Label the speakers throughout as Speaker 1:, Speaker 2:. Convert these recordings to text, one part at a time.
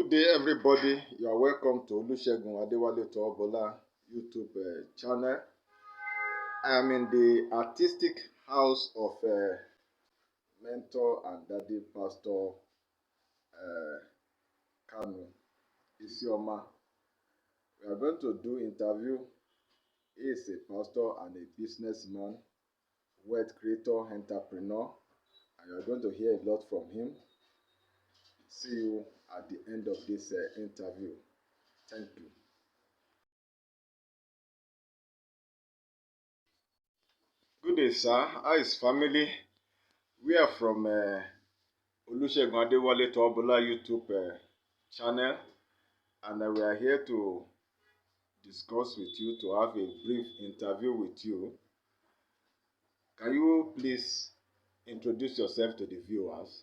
Speaker 1: Good day, everybody. You are welcome to Olusegun Adewale Tobola YouTube channel. I am in the artistic house of mentor and daddy pastor KANU, ISIOMA. We are going to do interview. He is a pastor and a businessman, wealth creator, entrepreneur, and you are going to hear a lot from him. See you at the end of this interview. Thank you. Good day, sir. How is family? We are from Olusegun Adewale Tobola YouTube channel, and we are here to discuss with you, to have a brief interview with you. Can you please introduce yourself to the viewers?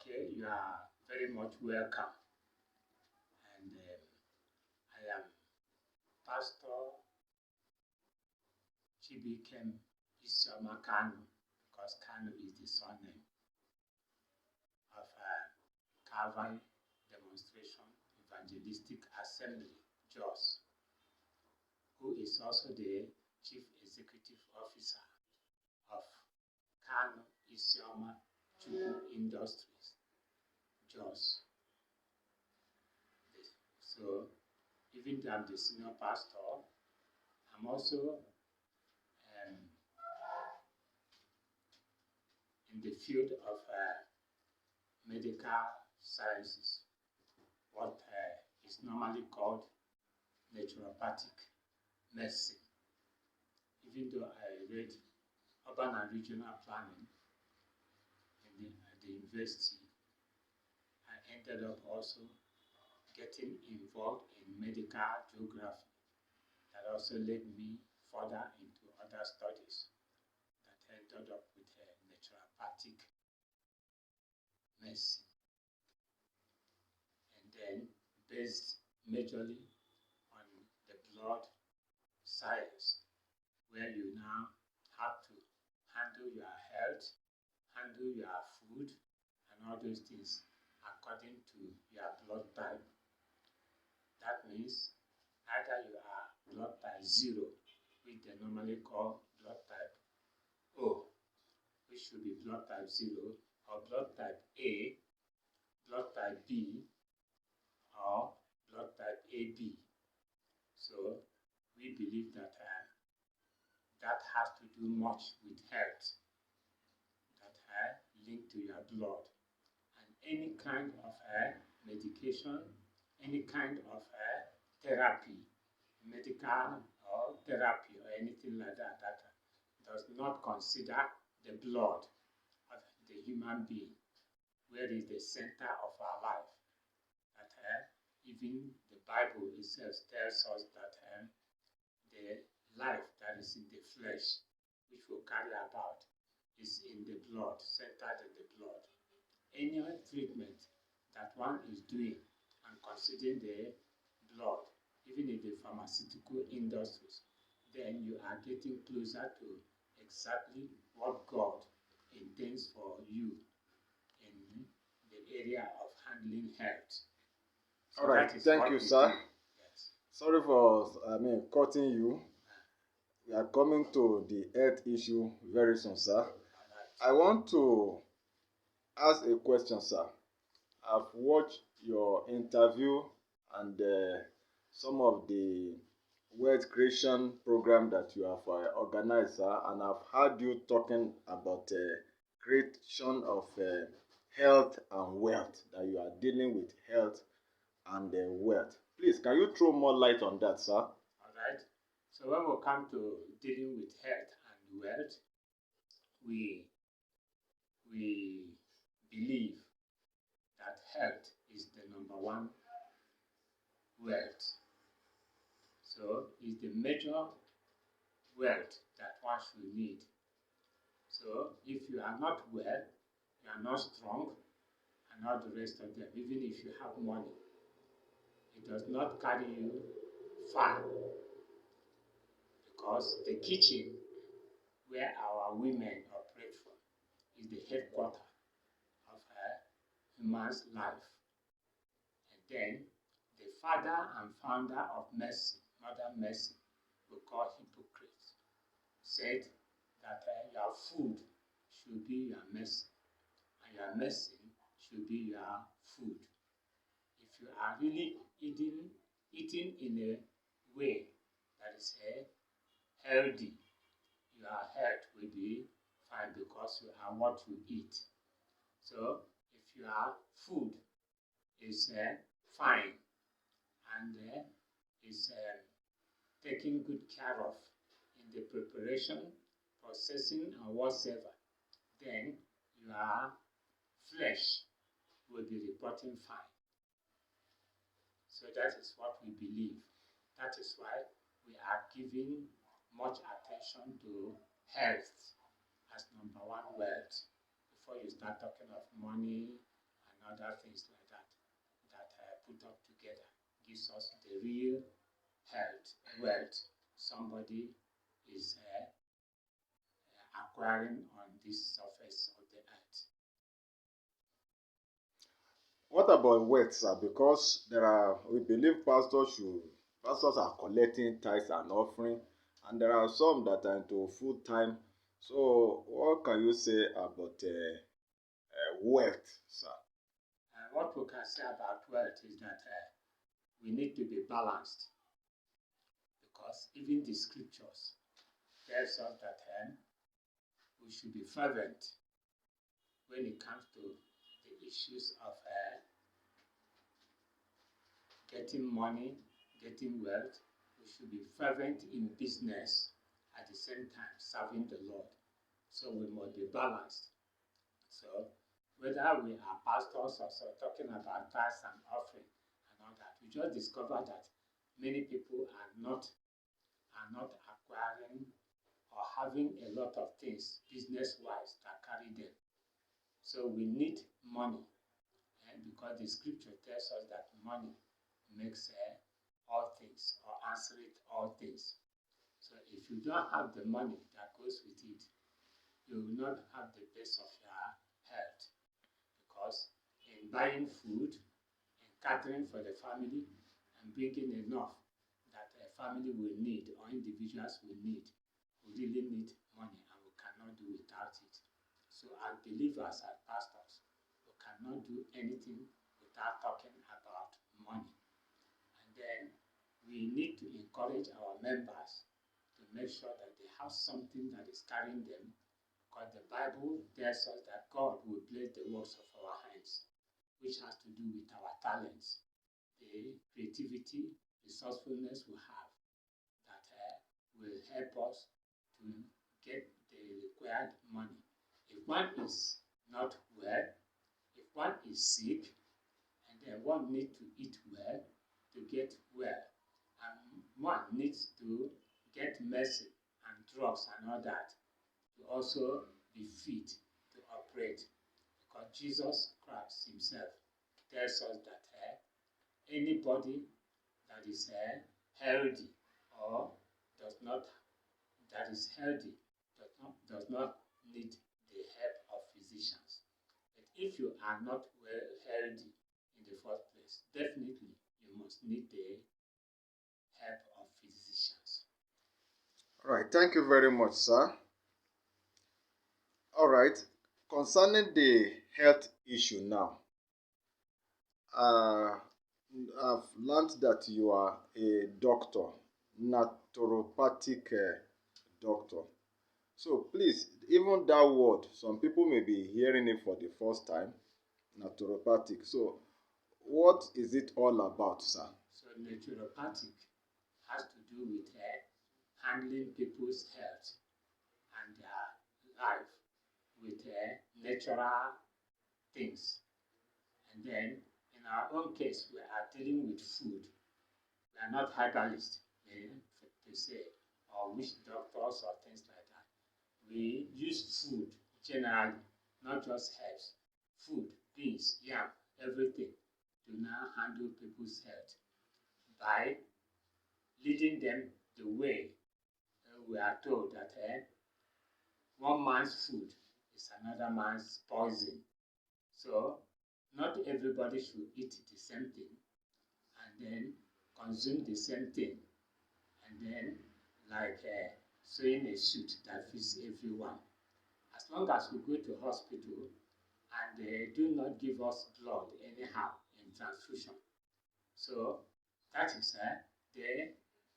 Speaker 2: Okay, you are very much welcome. And I am Pastor Chibikem ISIOMA KANU, because KANU is the surname of Calvary Demonstration Evangelistic Assembly, Jos, who is also the Chief Executive Officer of KANU ISIOMA Industries, Jos. So, even though I'm the senior pastor, I'm also in the field of medical sciences, what is normally called naturopathic medicine. Even though I read urban and regional planning at the university, I ended up also getting involved in medical geography. That also led me further into other studies that ended up with naturopathic medicine. And then based majorly on the blood science, where you now have to handle your health, handle your food, and all those things according to your blood type. That means either you are blood type 0, which they normally call blood type O, which should be blood type 0, or blood type A, blood type B, or blood type AB. So we believe that that has to do much with health, that linked to your blood. And any kind of medication, any kind of therapy, medical or therapy or anything like that, that does not consider the blood of the human being, where is the center of our life. That even the Bible itself tells us that the life that is in the flesh, which we carry about, is in the blood, centered in the blood. Any treatment that one is doing and considering the blood, even in the pharmaceutical industries, then you are getting closer to exactly what God intends for you in the area of handling health. So
Speaker 1: all right, thank you, sir.
Speaker 2: Yes.
Speaker 1: Sorry for cutting you. We are coming to the health issue very soon, sir.
Speaker 2: Right.
Speaker 1: I want to ask a question, sir. I've watched your interview and some of the wealth creation program that you have organized, sir, and I've heard you talking about creation of health and wealth, that you are dealing with health and wealth. Please, can you throw more light on that, sir?
Speaker 2: All right. So when we come to dealing with health and wealth, we believe that health is the number one wealth. So it's the major wealth that one should need. So if you are not well, you are not strong, and all the rest of them, even if you have money, it does not carry you far, because the kitchen where our women operate from is the headquarters of a human's life. And Then the father and founder of Mercy, Mother Mercy, we call hypocrites, said that your food should be your mercy, and your mercy should be your food. If you are really eating in a way that is healthy, your health will be fine because you are what you eat. So if your food is fine and is taken good care of in the preparation, processing, and whatsoever, then your flesh will be reporting fine. So that is what we believe. That is why we are giving much attention to health as number one wealth before you start talking of money and other things like that put up together gives us the real health, wealth somebody is acquiring on this surface of the earth.
Speaker 1: What about wealth, sir? Because we believe pastors are collecting tithes and offering, and there are some that are into full time. So, what can you say about wealth, sir?
Speaker 2: What we can say about wealth is that we need to be balanced, because even the scriptures tells us that we should be fervent when it comes to the issues of getting money, getting wealth. We should be fervent in business at the same time serving the Lord. So we must be balanced. So whether we are pastors or so talking about tithes and offering and all that, we just discovered that many people are not acquiring or having a lot of things business-wise that carry them. So we need money, and because the scripture tells us that money makes all things or answer it all things. So if you don't have the money that goes with it, you will not have the best of your health, because in buying food, in catering for the family, and bringing enough that a family will need or individuals will need, we really need money, and we cannot do without it. So as believers, as pastors, we cannot do anything without talking about money. And then we need to encourage our members to make sure that they have something that is carrying them, because the Bible tells us that God will bless the works of our hands, which has to do with our talents, the creativity, resourcefulness we have, that will help us to get the required money. If one is not well, if one is sick, and then one needs to eat well to get well, and one needs to get medicine and drugs and all that to also be fit to operate. Because Jesus Christ himself tells us that anybody that is healthy or that is healthy does not need the help of physicians. But if you are not well healthy in the first place, definitely you must need the help of physicians.
Speaker 1: All right, thank you very much, sir. All right, concerning the health issue now, I've learned that you are a doctor, naturopathic doctor. So please, even that word, some people may be hearing it for the first time, naturopathic. So what is it all about, sir?
Speaker 2: So naturopathic has to do with handling people's health and their life with natural things. And then in our own case, we are dealing with food. We are not herbalists, to say, or witch doctors or things like that. We use food generally, not just herbs. Food, beans, yam, everything to now handle people's health by leading them the way. We are told that one man's food is another man's poison. So not everybody should eat the same thing. and then consume the same thing, and then like sewing a suit that fits everyone. As long as we go to hospital and they do not give us blood anyhow in transfusion, so that is they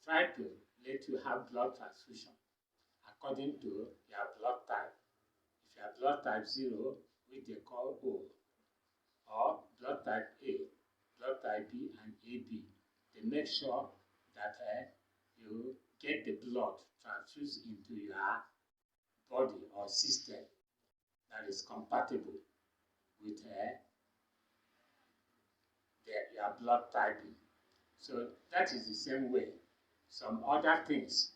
Speaker 2: try to let you have blood transfusion according to your blood type. If your blood type 0, which they call O, or blood type A, blood type B, and AB, they make sure that you get the blood transfused into your body or system that is compatible with your blood typing. So that is the same way. Some other things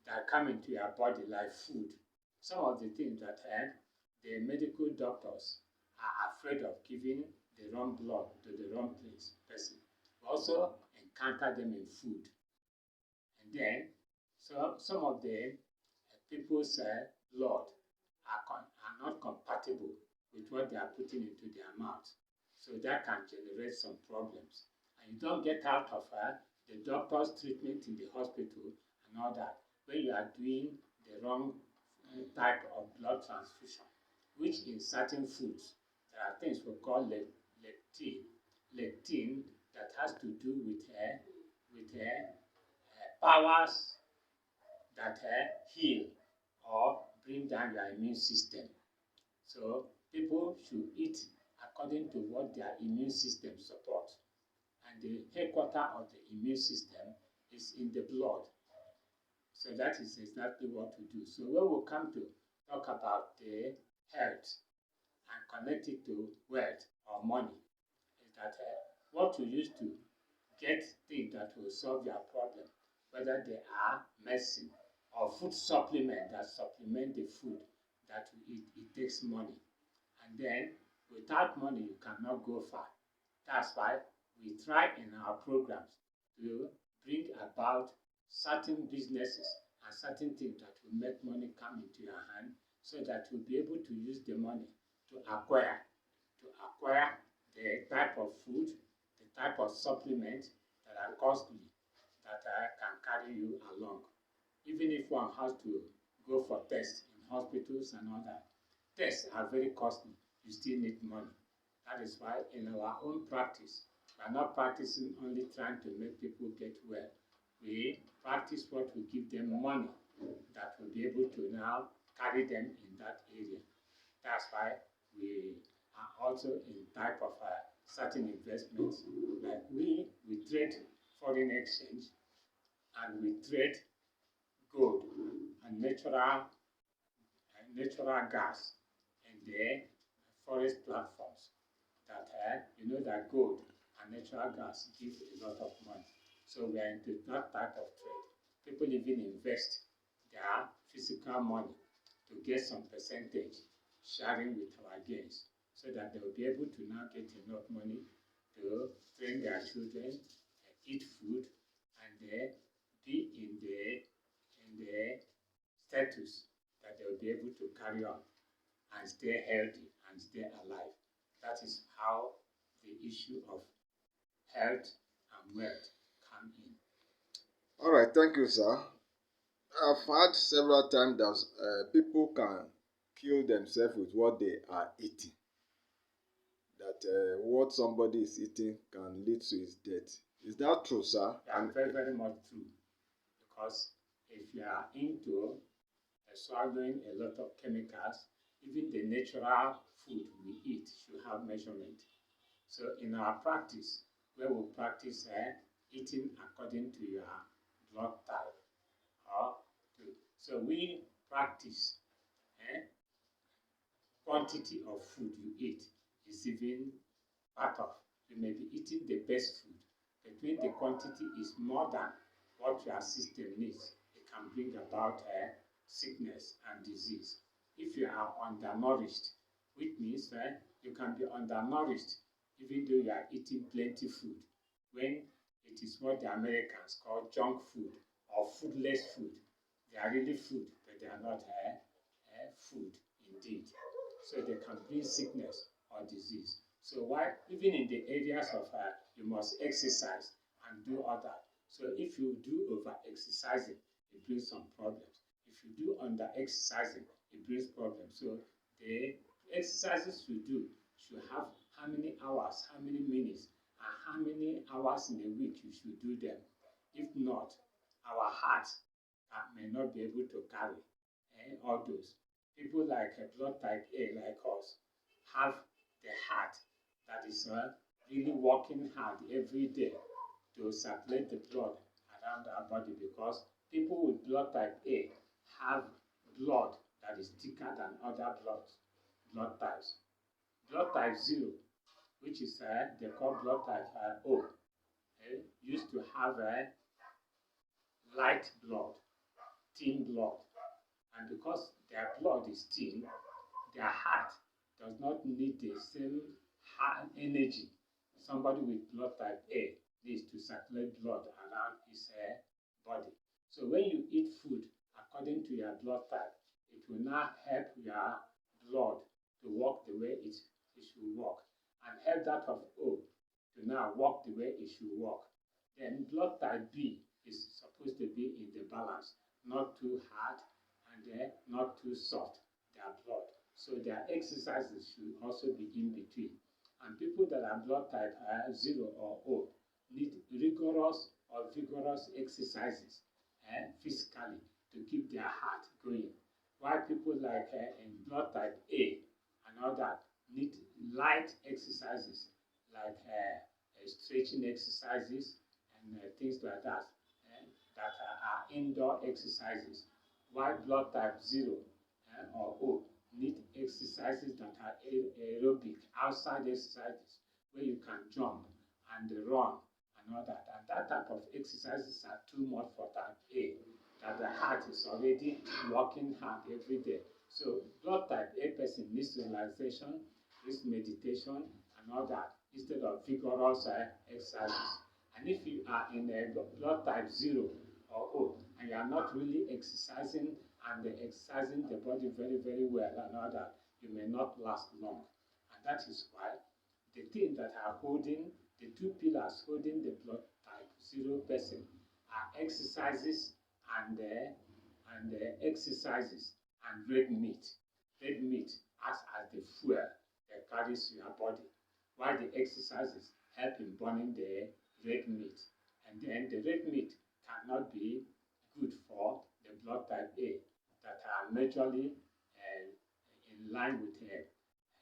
Speaker 2: that come into your body, like food, some of the things that the medical doctors are afraid of giving the wrong blood to the wrong person. We also encounter them in food. And then, so some of the people's blood are not compatible with what they are putting into their mouth. So that can generate some problems. And you don't get out of the doctor's treatment in the hospital and all that when you are doing the wrong type of blood transfusion, which in certain foods, there are things we call lectin that has to do with powers that heal or bring down your immune system. So people should eat according to what their immune system supports. And the headquarter of the immune system is in the blood. So that is exactly what we do. So when we come to talk about the health and connect it to wealth or money, is that what you use to get things that will solve your problem, whether they are medicine or food supplement that supplement the food that you eat, it takes money. And then without money, you cannot go far. That's why we try in our programs to bring about certain businesses and certain things that will make money come into your hand, so that you'll be able to use the money to acquire the type of food, the type of supplement that are costly, that can carry you along. Even if one has to go for tests in hospitals and all that, tests are very costly. You still need money. That is why in our own practice, we are not practicing only trying to make people get well. We practice what will give them money that will be able to now carry them in that area. That's why we are also in type of certain investments. Like we trade foreign exchange, and we trade gold and natural gas in the forest platforms. That you know that gold and natural gas give a lot of money. So we are into that type of trade. People even invest their physical money to get some percentage, sharing with our gains, so that they will be able to now get enough money to train their children, eat food, and be in the status that they will be able to carry on and stay healthy and stay alive. That is how the issue of health and wealth come in.
Speaker 1: All right, thank you, sir. I've heard several times that people can kill themselves with what they are eating. That what somebody is eating can lead to his death. Is that true, sir?
Speaker 2: Yeah, very, very much true. Because if you are into swallowing a lot of chemicals, even the natural food we eat should have measurement. So in our practice, where we practice eating according to your blood type, so we practice quantity of food you eat is even part of. You may be eating the best food, but when the quantity is more than what your system needs, it can bring about sickness and disease. If you are undernourished, which means you can be undernourished even though you are eating plenty food, when it is what the Americans call junk food or foodless food. They are really food, but they are not food indeed. So they can bring sickness or disease. So why, even in the areas of you must exercise and do all that. So if you do over exercising, it brings some problems. If you do under exercising, it brings problems. So the exercises you do should have how many hours, how many minutes, and how many hours in a week you should do them. If not, our heart may not be able to carry all those. People like blood type A, like us, have the heart that is really working hard every day to circulate the blood around our body, because people with blood type A have blood that is thicker than other blood types. Blood type 0, which is they call blood type O, used to have light blood, thin blood. And because their blood is thin, their heart does not need the same high energy somebody with blood type A needs to circulate blood around his body. So when you eat food according to your blood type, it will now help your blood to work the way it should work, and help that of O to now work the way it should work. Then blood type B is supposed to be in the balance, not too hard and not too soft, their blood. So their exercises should also be in between. And people that are blood type 0 or O need rigorous or vigorous exercises physically to keep their heart going. While people like in blood type A and all that need light exercises like stretching exercises and things like that, that are indoor exercises. While blood type 0 or O need exercises that are aerobic, outside exercises, where you can jump and run and all that. And that type of exercises are too much for type A, that the heart is already working hard every day. So blood type A person needs relaxation, needs meditation and all that, instead of vigorous exercises. And if you are in a blood type 0 or O, and you are not really exercising and exercising the body very, very well and all that, you may not last long. And that is why the thing that are holding, the two pillars holding the blood type 0 person are exercises and exercises and red meat. Red meat acts as the fuel that carries your body, while the exercises help in burning the red meat. And then the red meat cannot be good for the blood type A that are majorly in line with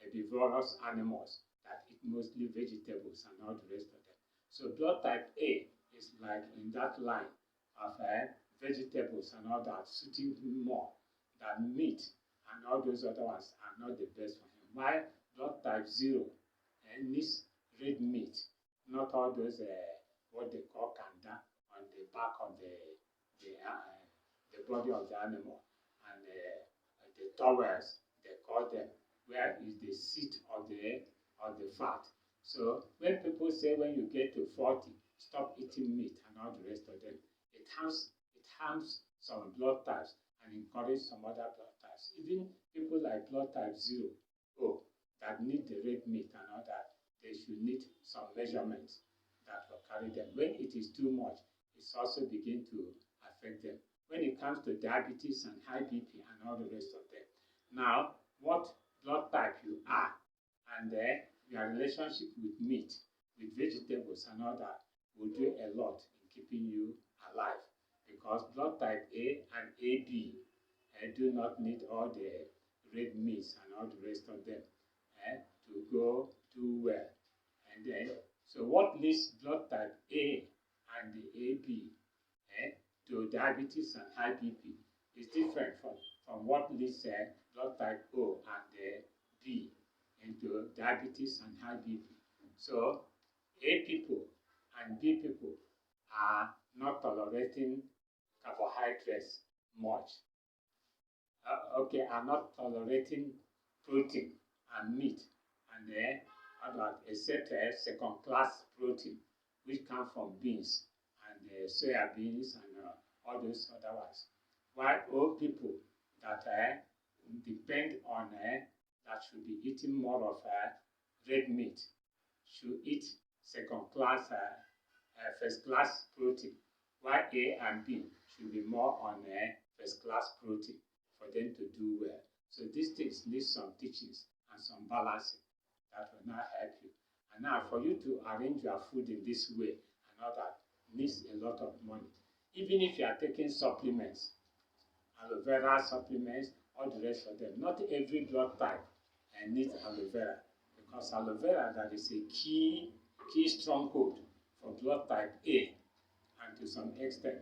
Speaker 2: herbivorous animals that eat mostly vegetables and all the rest of them. So blood type A is like in that line of vegetables and all that, suiting him more than meat, and all those other ones are not the best for him. While blood type 0 needs red meat, not all those what they call kanda on the back of the body of the animal, and the towels they call them, where is the seat of the fat. So when people say when you get to 40, stop eating meat and all the rest of them, it harms some blood types and encourage some other blood types. Even people like blood type 0 O that need the red meat and all that, they should need some measurements that will carry them. When it is too much, it's also begin to affect them. When it comes to diabetes and high BP and all the rest of them. Now, what blood type you are and your relationship with meat, with vegetables and all that will do a lot in keeping you alive, because blood type A and AB do not need all the red meats and all the rest of them to go too well. And then, so what leads blood type A and the AB to diabetes and high BP is different from what leads blood type O and B into diabetes and high BP. So A people and B people are not tolerating carbohydrates much. Are not tolerating protein and meat and except second-class protein, which come from beans and soya beans and all those other ones. While old people that depend on that should be eating more of red meat should eat first class protein, while A and B should be more on first class protein for them to do well. So these things need some teachings and some balancing that will now help you. And now for you to arrange your food in this way and all that needs a lot of money. Even if you are taking supplements, aloe vera supplements, all the rest of them, not every blood type needs aloe vera, because aloe vera, that is a key stronghold for blood type A, and to some extent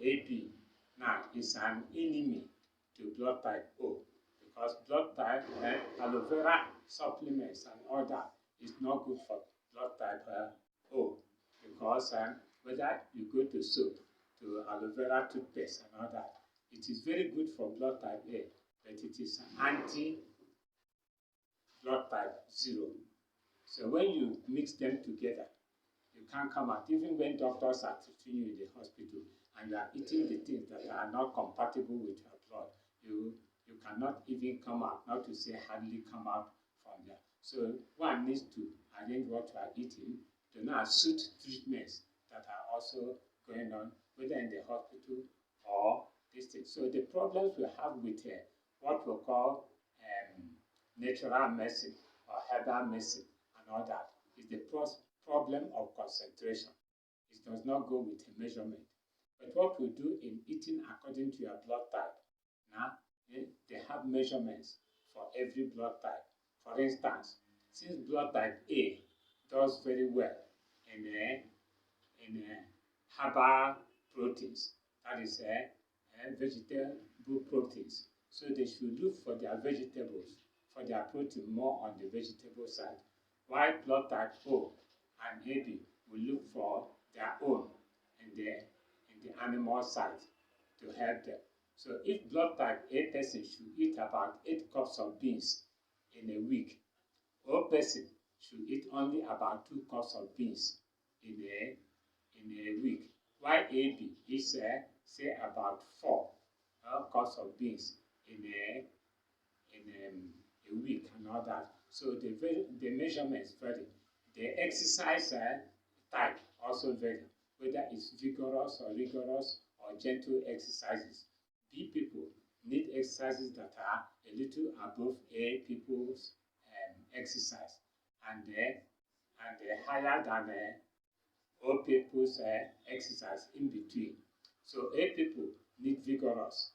Speaker 2: AB. Now is an enemy to blood type O, because blood type aloe vera supplements and all that is not good for blood type O, because whether you go to soap, to aloe vera toothpaste and all that, it is very good for blood type A, but it is an anti blood type 0. So when you mix them together, you can't come out. Even when doctors are treating you in the hospital and you are eating the things that are not compatible with your blood, you cannot even come out, not to say hardly come out from there. So one needs to arrange what you are eating to now suit treatments that are also going on, whether in the hospital or this thing. So the problems we have with what we call natural medicine or herbal medicine and all that is the problem of concentration. It does not go with a measurement. But what we do in eating according to your blood type, now they have measurements for every blood type. For instance, since blood type A does very well in herbal proteins, that is vegetable proteins, so they should look for their vegetables, for their protein more on the vegetable side, while blood type O and AB will look for their own in the animal side to help them. So if blood type A person should eat about 8 cups of beans in a week, O person should eat only about 2 cups of beans in a week, while AB is say about 4 cups of beans in a week and all that. So the measurements vary. The exercise type also vary, whether it's vigorous or rigorous or gentle exercises. B people need exercises that are a little above A people's exercise, and higher than O people's exercise in between. So A people need vigorous,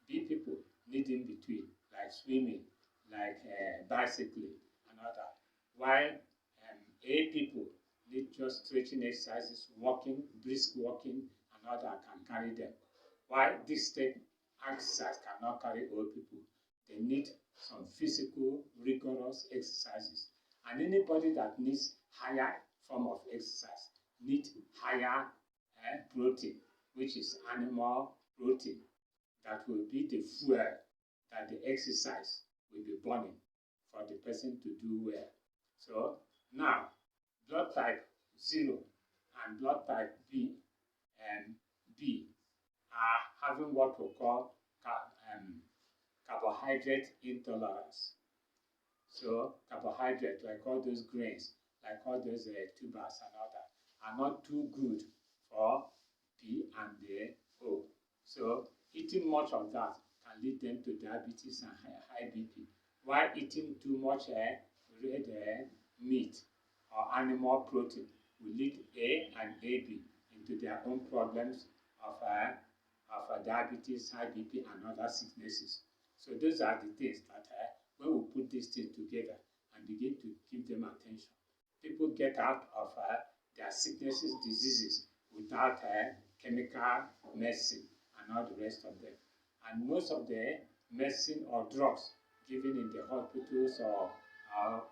Speaker 2: B people need in between, like swimming, like bicycling and all that. While A people need just stretching exercises, walking, brisk walking and all that can carry them. While this type exercise cannot carry old people, they need some physical, rigorous exercises. And anybody that needs higher form of exercise needs higher protein, which is animal protein, that will be the fuel that the exercise will be burning for the person to do well. So now, blood type 0 and blood type B are having what we call carbohydrate intolerance. So carbohydrate, like all those grains, like all those tubers and all that, are not too good for B and the O. So eating much of that can lead them to diabetes and high BP, while eating too much red meat or animal protein will lead A and AB into their own problems of diabetes, high BP, and other sicknesses. So those are the things that when we put these things together and begin to give them attention, people get out of their sicknesses, diseases without chemical medicine and all the rest of them. And most of the medicine or drugs given in the hospitals or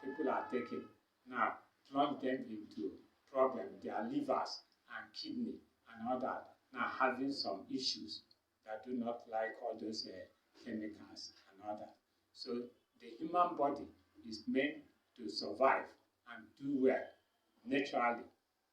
Speaker 2: people are taking now plunge them into problems, their livers and kidney and all that, now having some issues that do not like all those chemicals and all that. So the human body is meant to survive and do well naturally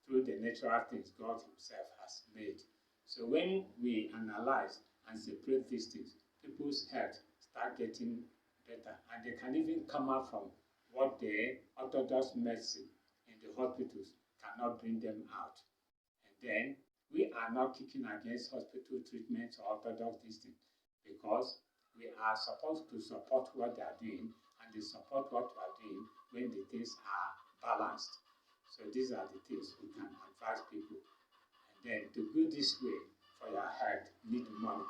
Speaker 2: through the natural things God himself has made. So when we analyze and separate these things, people's health start getting better, and they can even come out from what the orthodox medicine the hospitals cannot bring them out. And then we are not kicking against hospital treatments or orthodox distance because we are supposed to support what they are doing, and they support what we are doing when the things are balanced. So these are the things we can advise people. And then to go this way for your health, need money.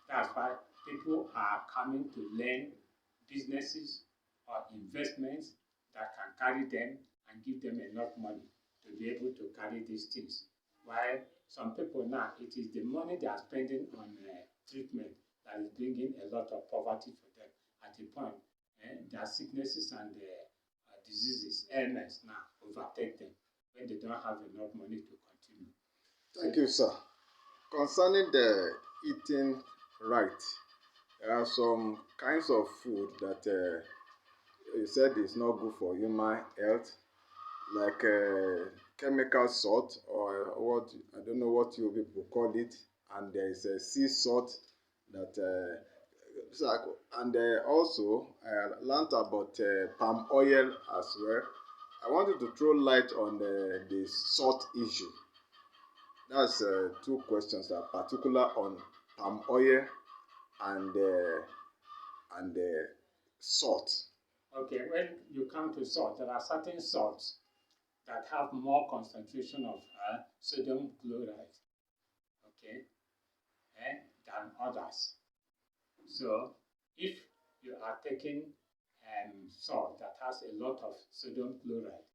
Speaker 2: That's why people are coming to learn businesses or investments that can carry them and give them enough money to be able to carry these things. While some people now, it is the money they are spending on treatment that is bringing a lot of poverty for them. At a point, their sicknesses and diseases, ailments now overtake them when they don't have enough money to continue.
Speaker 1: Thank you, sir. Concerning the eating right, there are some kinds of food that you said is not good for human health, like chemical salt, or what, I don't know what you people call it, and there is a sea salt that and also I learned about palm oil as well. I wanted to throw light on the salt issue. That's two questions that are particular on palm oil and salt.
Speaker 2: Okay, when you come to salt, there are certain salts that have more concentration of sodium chloride, okay, than others. So if you are taking salt that has a lot of sodium chloride,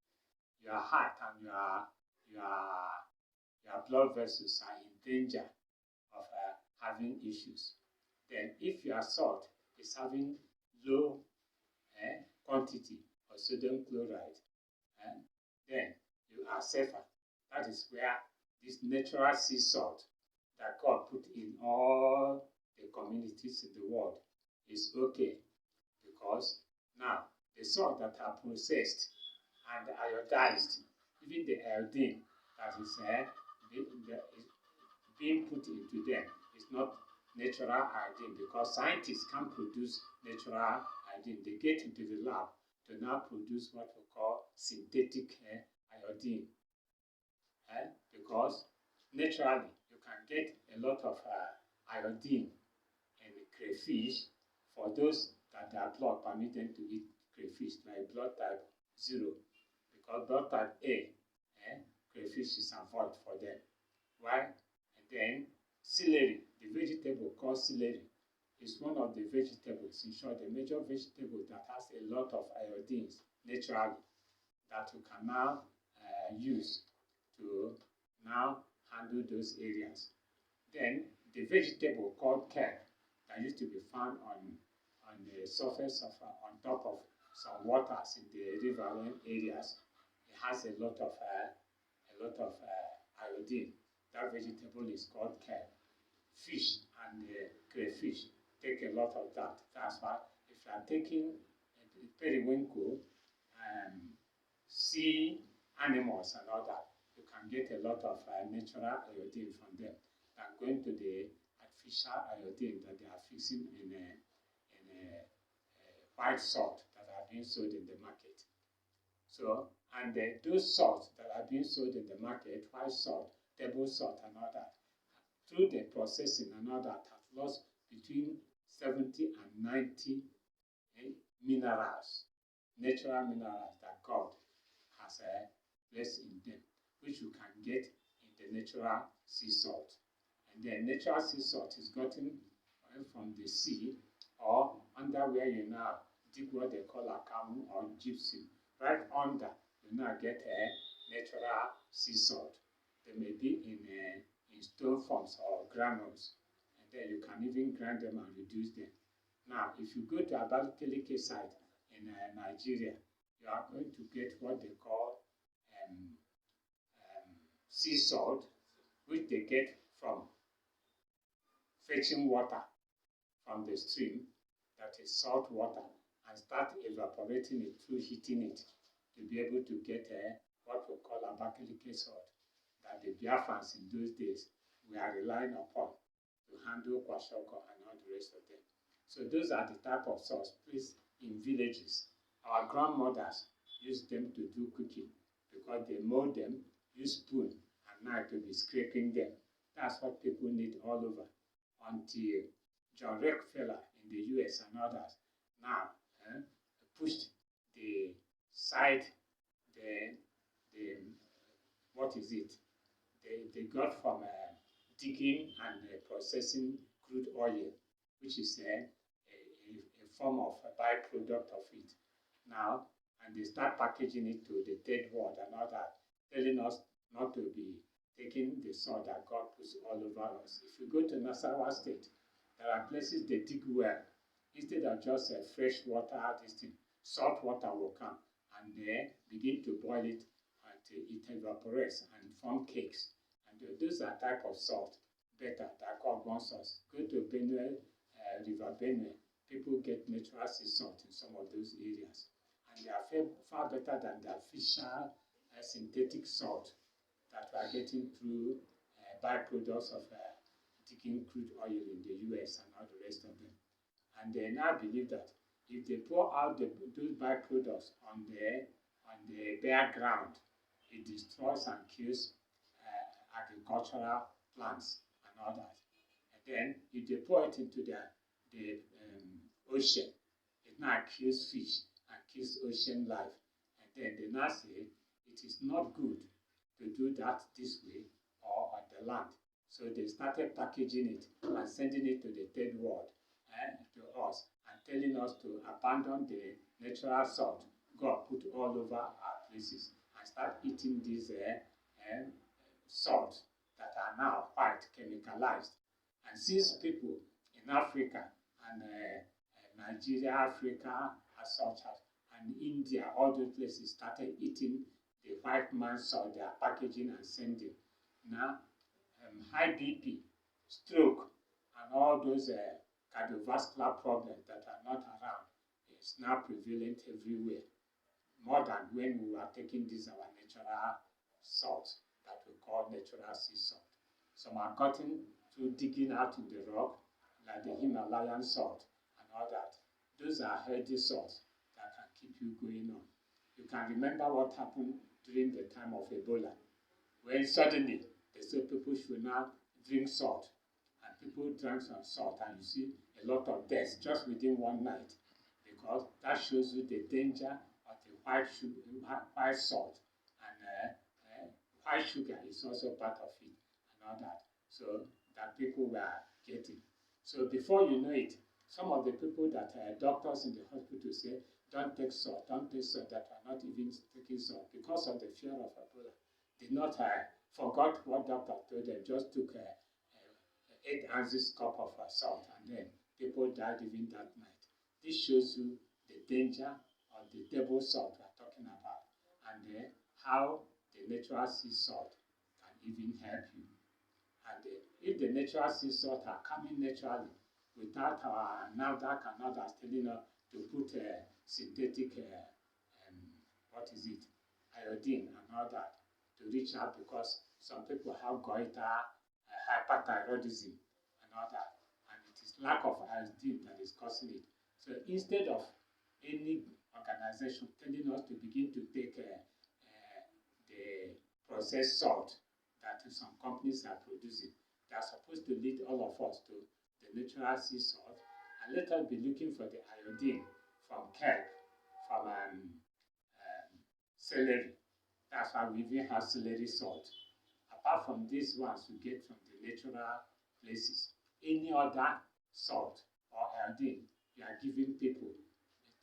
Speaker 2: your heart and your blood vessels are in danger of having issues. Then if your salt is having low quantity of sodium chloride, then you are safer. That is where this natural sea salt that God put in all the communities in the world is okay, because now the salt that are processed and iodized, even the iodine that is being put into them is not natural iodine, because scientists can't produce natural iodine. They get into the lab to now produce what we call synthetic iodine, because naturally you can get a lot of iodine in crayfish for those that their blood permit them to eat crayfish, like blood type 0, because blood type A, crayfish is avoid for them. Why? And then celery, the vegetable called celery, is one of the vegetables, in short, the major vegetable that has a lot of iodines naturally that you can now use to now handle those areas. Then the vegetable called kale that used to be found on the surface of on top of some waters in the riverine areas, it has a lot of iodine. That vegetable is called kale. Fish and crayfish take a lot of that. That's why if you are taking periwinkle, sea animals and all that, you can get a lot of natural iodine from them than going to the artificial iodine that they are fixing in a white salt that are being sold in the market. So, and those salts that are being sold in the market, white salt, table salt and all that, through the processing and all that, have lost between 70 and 90 minerals, natural minerals that God has placed in them, which you can get in the natural sea salt. And then natural sea salt is gotten from the sea or under where you now dig what they call a KANU or gypsum. Right under, you now get a natural sea salt. They may be in stone forms or granules, and then you can even grind them and reduce them. Now, if you go to Abakaliki site in Nigeria, you are going to get what they call sea salt, which they get from fetching water from the stream, that is salt water, and start evaporating it through heating it to be able to get what we call Abakaliki salt, that the Biafrans in those days we are relying upon to handle kwashoko and all the rest of them. So those are the type of salts placed in villages. Our grandmothers used them to do cooking, because they mold them, use spoon and knife to be scraping them. That's what people need all over. Until John Rockefeller in the US and others now pushed the side, the what is it? They got from digging and processing crude oil, which is a form of a byproduct of it now, and they start packaging it to the third world and all that, telling us not to be taking the salt that God puts all over us. If you go to Nasarawa State, there are places they dig well. Instead of just fresh water, this thing, salt water will come and they begin to boil it until it evaporates and form cakes. And those are type of salt better that God wants us. Go to Benue, River Benue, people get natural sea salt in some of those areas. And they are far better than the artificial synthetic salt that we are getting through byproducts of digging crude oil in the US and all the rest of them. And they now believe that if they pour out those byproducts on the bare ground, it destroys and kills agricultural plants and all that. And then if they pour it into the ocean, it now kills fish and kills ocean life. And then they now say it is not good to do that this way or on the land. So they started packaging it and sending it to the third world to us and telling us to abandon the natural salt God put all over our places and start eating these salts that are now quite chemicalized. And since people in Africa and Nigeria, Africa, as such as, and India, all those places started eating the white man's salt they are packaging and sending. Now, high BP, stroke, and all those cardiovascular problems that are not around is now prevalent everywhere, more than when we were taking this our natural salt that we call natural sea salt. Some are gotten through digging out in the rock, like the Himalayan salt and all that. Those are healthy salts that can keep you going on. You can remember what happened during the time of Ebola, when suddenly they said people should not drink salt, and people drank some salt, and you see a lot of deaths just within one night, because that shows you the danger of the white salt, and white sugar is also part of it, and all that. So that people were getting. So before you know it, some of the people that doctors in the hospital say, don't take salt, that are not even taking salt because of the fear of Ebola, did not forgot what doctor told them, just took 8 ounces cup of salt, and then people died even that night. This shows you the danger of the table salt we are talking about, and how the natural sea salt can even help you. And if the natural sea salt are coming naturally, without our NAFDAC and others telling us to put synthetic, iodine and all that, to reach out, because some people have goiter, hyperthyroidism and all that, and it is lack of iodine that is causing it. So instead of any organization telling us to begin to take the processed salt that some companies are producing, they are supposed to lead all of us to the natural sea salt, and let us be looking for the iodine from kelp, from celery. That's why we even have celery salt. Apart from these ones we get from the natural places, any other salt or iodine you are giving people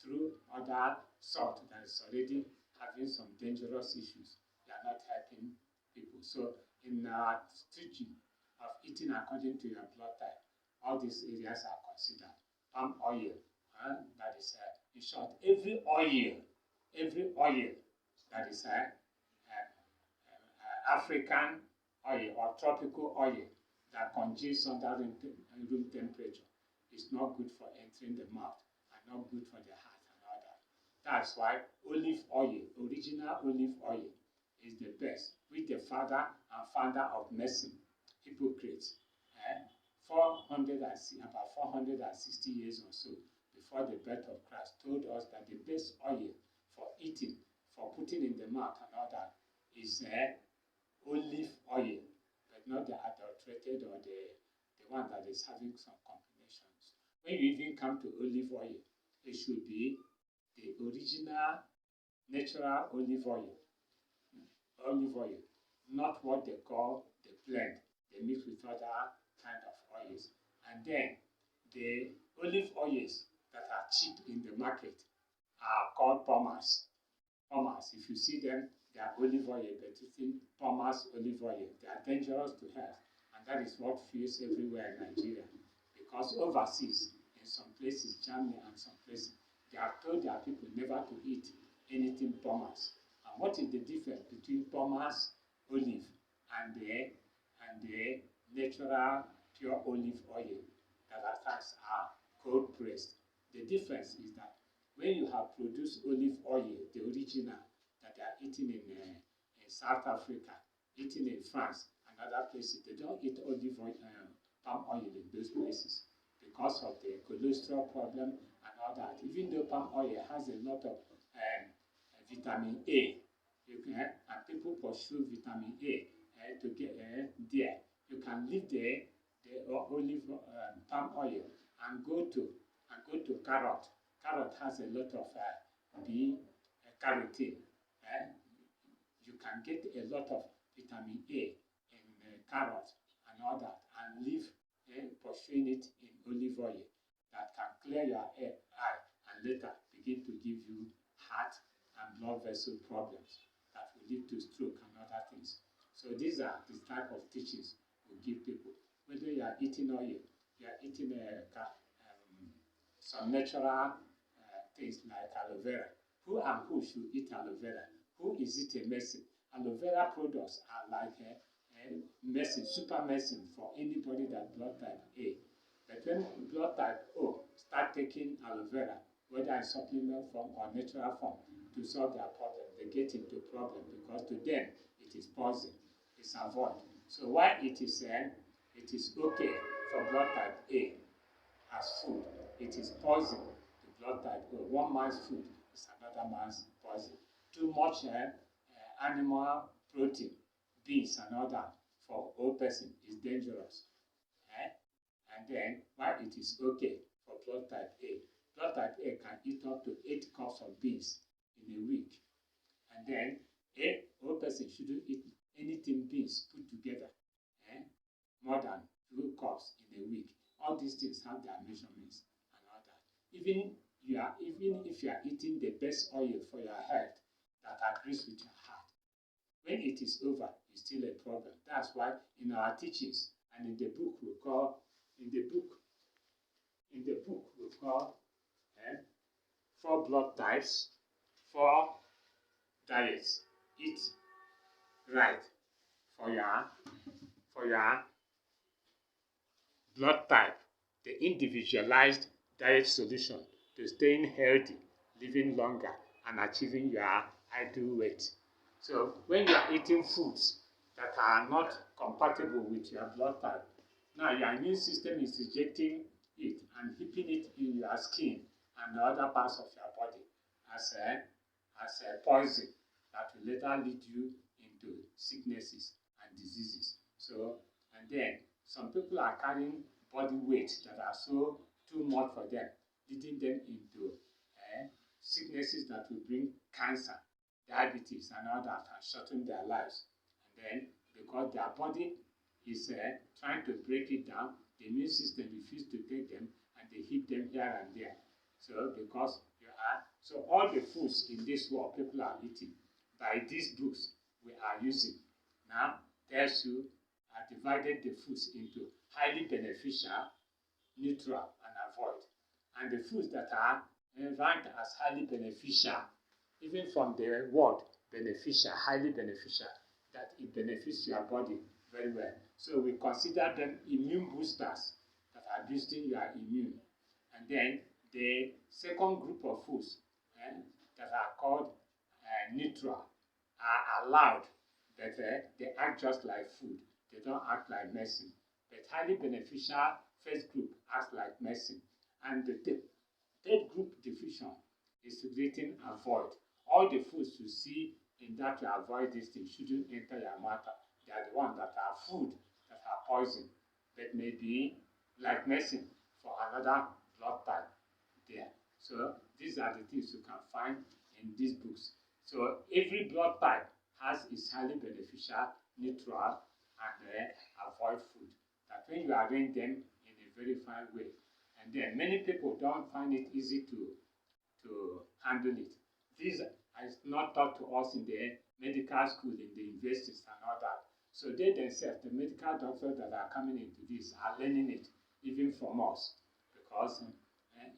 Speaker 2: through other salt that is already having some dangerous issues, you are not helping people. So in our teaching of eating according to your blood type, all these areas are considered. Palm oil, that is, in short, every oil that is African oil or tropical oil that congeals under room temperature is not good for entering the mouth and not good for the heart and all that. That's why olive oil, original olive oil, is the best, with the father and founder of medicine, Hippocrates, about 460 years or so before the birth of Christ, told us that the best oil for eating, for putting in the mouth and all that, is olive oil, but not the adulterated or the one that is having some combinations. When you even come to olive oil, it should be the original natural olive oil, not what they call the blend. They mix with other kind of oils. And then the olive oils that are cheap in the market are called pommers. Pommers, if you see them, they are olive oil, but it's in pommers olive oil. They are dangerous to health, and that is what fuels everywhere in Nigeria. Because overseas, in some places, Germany and some places, they have told their people never to eat anything pommers. And what is the difference between pommers olive and the natural pure olive oil that are cold pressed? The difference is that when you have produced olive oil, the original that they are eating in South Africa, eating in France and other places, they don't eat olive oil, palm oil in those places because of the cholesterol problem and all that. Even though palm oil has a lot of vitamin A, and people pursue vitamin A to get there, you can leave the olive palm oil and go to carrot. Carrot has a lot of carotene. You can get a lot of vitamin A in carrot and all that, and leave pursuing it in olive oil that can clear your eye and later begin to give you heart and blood vessel problems that will lead to stroke and other things. So these are the type of teachings we give people. Whether you are eating oil, you are eating some natural things like aloe vera. Who and who should eat aloe vera? Who is it a medicine? Aloe vera products are like medicine, super medicine for anybody that blood type A. But when blood type O start taking aloe vera, whether in supplement form or natural form, to solve their problem, they get into problem because to them it is poison. It's avoid. So why it is okay for blood type A as food, it is poison to blood type O. One man's food is another man's poison. Too much animal protein, beans and all that for old person is dangerous. And then why it is okay for blood type A. Blood type A can eat up to 8 cups of beans in a week. And then a old person shouldn't eat anything beans put together more than 2 cups in a week. All these things have their measurements and all that. Even if you are eating the best oil for your health that agrees with your heart, when it is over, it's still a problem. That's why in our teachings and in the book we call 4 blood types, 4 diets. Eat right for your blood type, the individualized diet solution to staying healthy, living longer, and achieving your ideal weight. So when you are eating foods that are not compatible with your blood type, now your immune system is rejecting it and keeping it in your skin and the other parts of your body as a poison that will later lead you into sicknesses and diseases. So, and then some people are carrying body weight that are so too much for them, leading them into sicknesses that will bring cancer, diabetes, and all that, and shorten their lives. And then because their body is trying to break it down, the immune system refuses to take them, and they hit them here and there. So because so all the foods in this world people are eating by these books we are using now tells you divided the foods into highly beneficial, neutral, and avoid. And the foods that are ranked as highly beneficial, even from the word beneficial, highly beneficial, that it benefits your body very well. So we consider them immune boosters that are boosting your immune. And then the second group of foods that are called neutral are allowed, but they act just like food. They don't act like medicine. But highly beneficial first group acts like medicine. And the third group division is written avoid. All the foods you see in that you avoid these things shouldn't enter your mouth. They are the ones that are food, that are poison, but maybe like medicine for another blood type there. So these are the things you can find in these books. So every blood type has its highly beneficial, neutral, and avoid food. That when you arrange them in a very fine way, and then many people don't find it easy to handle it. This is not taught to us in the medical school, in the universities and all that. So they themselves, the medical doctors that are coming into this, are learning it even from us because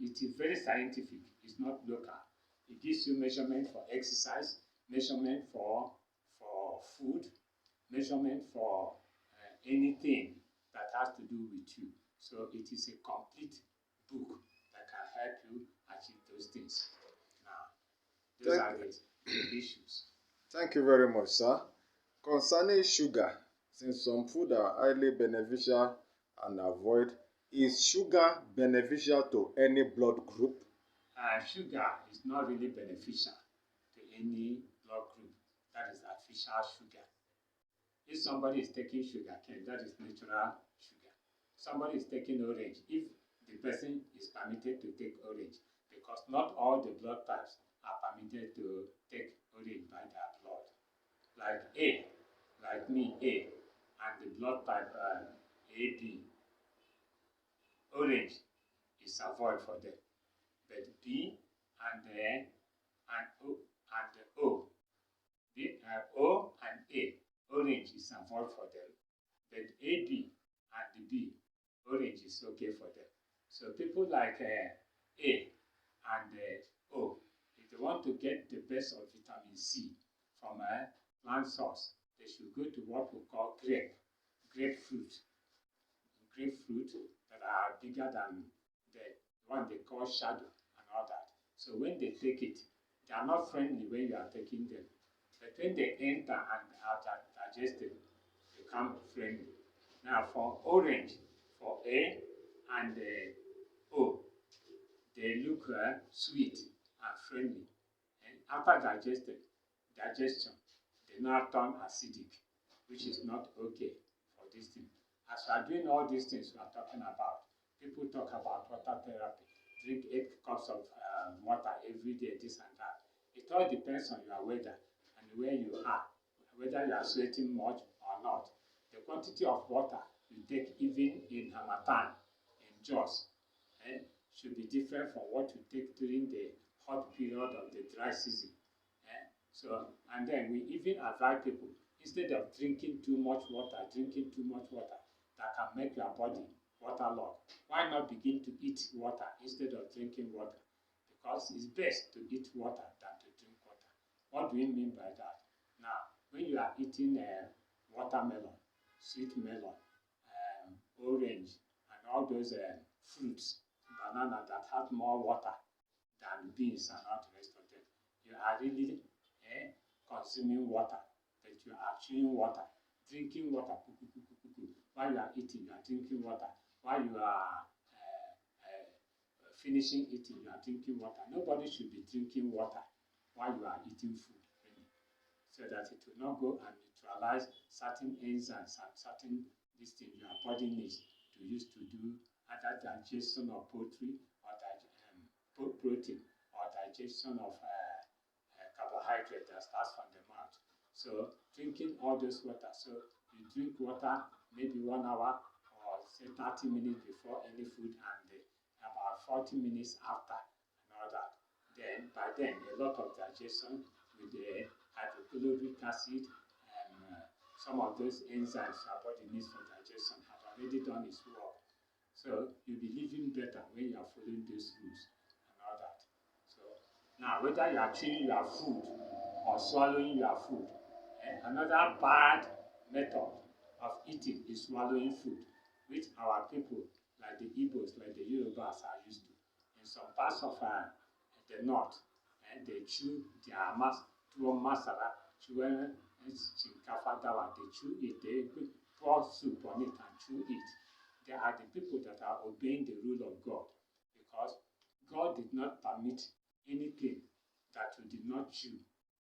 Speaker 2: it is very scientific. It's not local. It gives you measurement for exercise, measurement for food, measurement for anything that has to do with you. So it is a complete book that can help you achieve those things. Now, those are the issues.
Speaker 1: Thank you very much, sir. Concerning sugar, since some food are highly beneficial and avoid, is sugar beneficial to any blood group?
Speaker 2: Sugar is not really beneficial to any blood group. That is artificial sugar. If somebody is taking sugar cane, that is natural sugar. Somebody is taking orange, if the person is permitted to take orange, because not all the blood types are permitted to take orange by their blood. Like A, like me, A, and the blood type AB, orange is avoid for them. But B and O and O, O and A, orange is avoid for them. But AB and the B, orange is okay for them. So people like A and O, if they want to get the best of vitamin C from a plant source, they should go to what we call grapefruit that are bigger than the one they call shadow and all that. So when they take it, they are not friendly when you are taking them. But when they enter and are digested, they become friendly. Now for orange, for A and O, they look sweet and friendly. And after digestion, they now turn acidic, which is not okay for this thing. As we are doing all these things we are talking about, people talk about water therapy. Drink 8 cups of water every day, this and that. It all depends on your weather and where you are, whether you are sweating much or not. The quantity of water you take even in Hamatan, in Jos, should be different from what you take during the hot period of the dry season. So, and then we even advise people, instead of drinking too much water, that can make your body waterlogged. Why not begin to eat water instead of drinking water? Because it's best to eat water than to drink water. What do we mean by that? Now, when you are eating watermelon, sweet melon, orange, and all those fruits, banana that have more water than beans and all the rest of them, you are really consuming water, but you are chewing water, drinking water. While you are eating, you are drinking water. While you are finishing eating, you are drinking water. Nobody should be drinking water while you are eating food, really, so that it will not go and neutralize certain enzymes and certain these things your body needs to use to do either digestion of poultry or protein or digestion of carbohydrate that starts from the mouth. So drinking all this water. So you drink water maybe 1 hour or say 30 minutes before any food and about 40 minutes after and all that. Then by then a lot of digestion with the hydrochloric acid and some of those enzymes our body needs for digestion have already done its work. So you'll be living better when you are following those rules and all that. So now, whether you are chewing your food or swallowing your food, another bad method of eating is swallowing food, which our people, like the Igbos, like the Yorubas, are used to. In some parts of the north, they chew their tuwo masara, shinkafa dawa, they chew it, they pour soup on it and chew it. They are the people that are obeying the rule of God, because God did not permit anything that you did not chew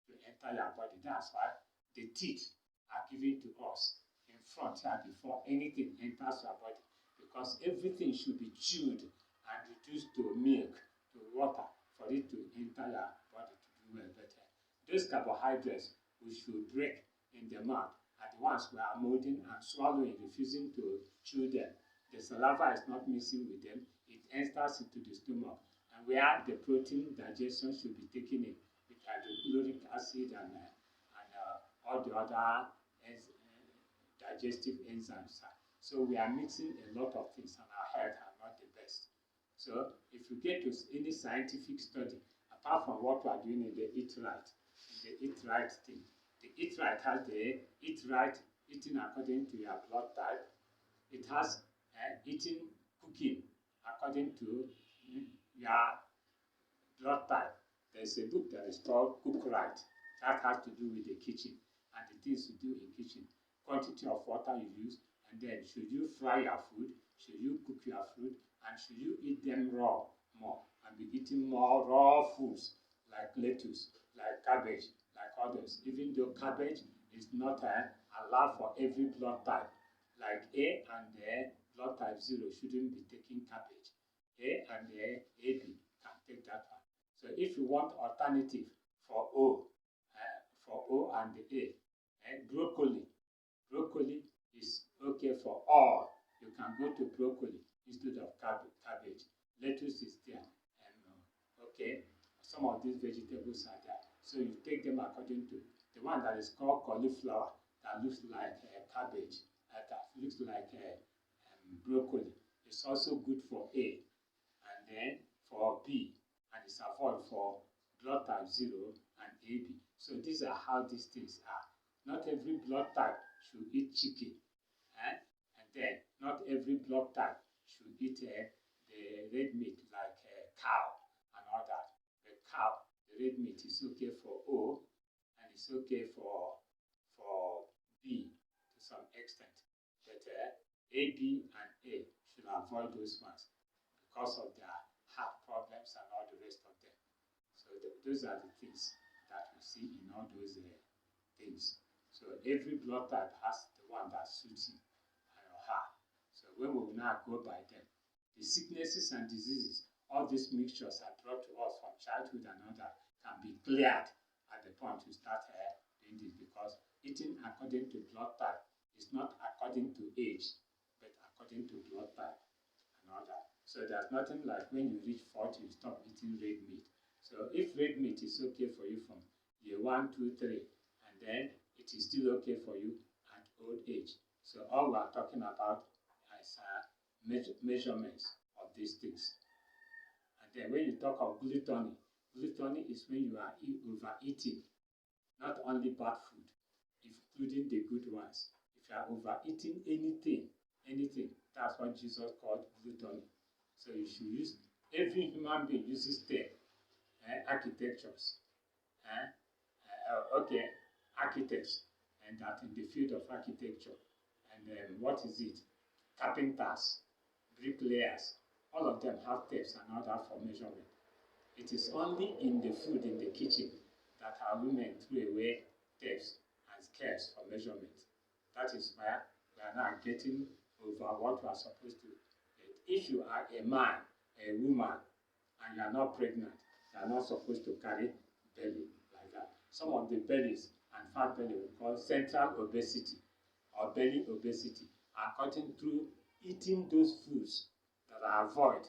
Speaker 2: to enter your body. That's why the teeth are given to us in front here before anything enters your body, because everything should be chewed and reduced to milk, to water, for it to enter your body to do well better. Those carbohydrates we should break in the mouth are the ones we are molding and swallowing, refusing to chew them. The saliva is not mixing with them, it enters into the stomach, and where the protein digestion should be taken in, with hydrochloric acid and all the other digestive enzymes. So we are mixing a lot of things, and our health are not the best. So if you get to any scientific study, apart from what we are doing in the Eat Right, thing, the Eat Right has the Eat Right, eating according to your blood type. It has eating, cooking according to your blood type. There's a book that is called Cook Right. That has to do with the kitchen and the things to do in kitchen. Quantity of water you use, and then should you fry your food, should you cook your food, and should you eat them raw more, and be eating more raw foods like lettuce, like cabbage, like others, even though cabbage is not allowed for every blood type. Like A and blood type 0 shouldn't be taking cabbage. A and AB can take that one. So if you want alternative for O and A, broccoli. Broccoli is okay for all. You can go to broccoli instead of cabbage. Lettuce is there. Okay, some of these vegetables are there. So you take them according to the one that is called cauliflower, that looks like cabbage, that looks like broccoli. It's also good for A, and then for B, and it's avoid for blood type 0 and AB. So these are how these things are. Not every blood type should eat chicken, and then not every blood type should eat the red meat like cow and all that. The cow, the red meat is okay for O, and it's okay for B to some extent, but A, B, and A should avoid those ones because of their heart problems and all the rest of them. So those are the things that we see in all those things. So every blood type has the one that suits him or her. So when we will now go by them, the sicknesses and diseases, all these mixtures are brought to us from childhood and all that, can be cleared at the point you start doing this, because eating according to blood type is not according to age, but according to blood type and all that. So there's nothing like when you reach 40, you stop eating red meat. So if red meat is okay for you from year 1, 2, 3, and then it is still okay for you at old age. So all we are talking about is measurements of these things. And then when you talk of gluttony, gluttony is when you are overeating, not only bad food, including the good ones. If you are overeating anything, that's what Jesus called gluttony. So you should use, every human being uses 10 architectures. Architects, and that in the field of architecture. And what is it? Carpenters, bricklayers, all of them have tapes and all that for measurement. It is only in the food in the kitchen that our women threw away tapes and scales for measurement. That is why we are now getting over what we are supposed to get. If you are a man, a woman, and you are not pregnant, you are not supposed to carry belly like that. Some of the bellies and fat belly we call central obesity or belly obesity are gotten through eating those foods that are avoid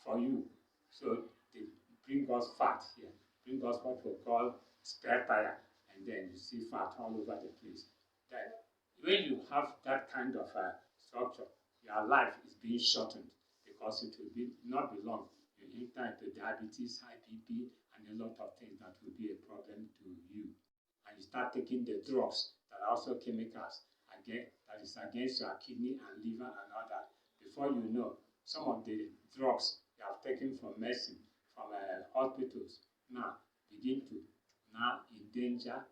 Speaker 2: for you. So they bring us fat here, bring us what we call spare tire, and then you see fat all over the place. Then when you have that kind of structure, your life is being shortened, because it will not be long. You enter into diabetes, high BP, and a lot of things that will be a problem to you. And you start taking the drugs that are also chemicals, again, that is against your kidney and liver and all that. Before you know, some of the drugs you have taken from medicine, from hospitals, now begin to now endanger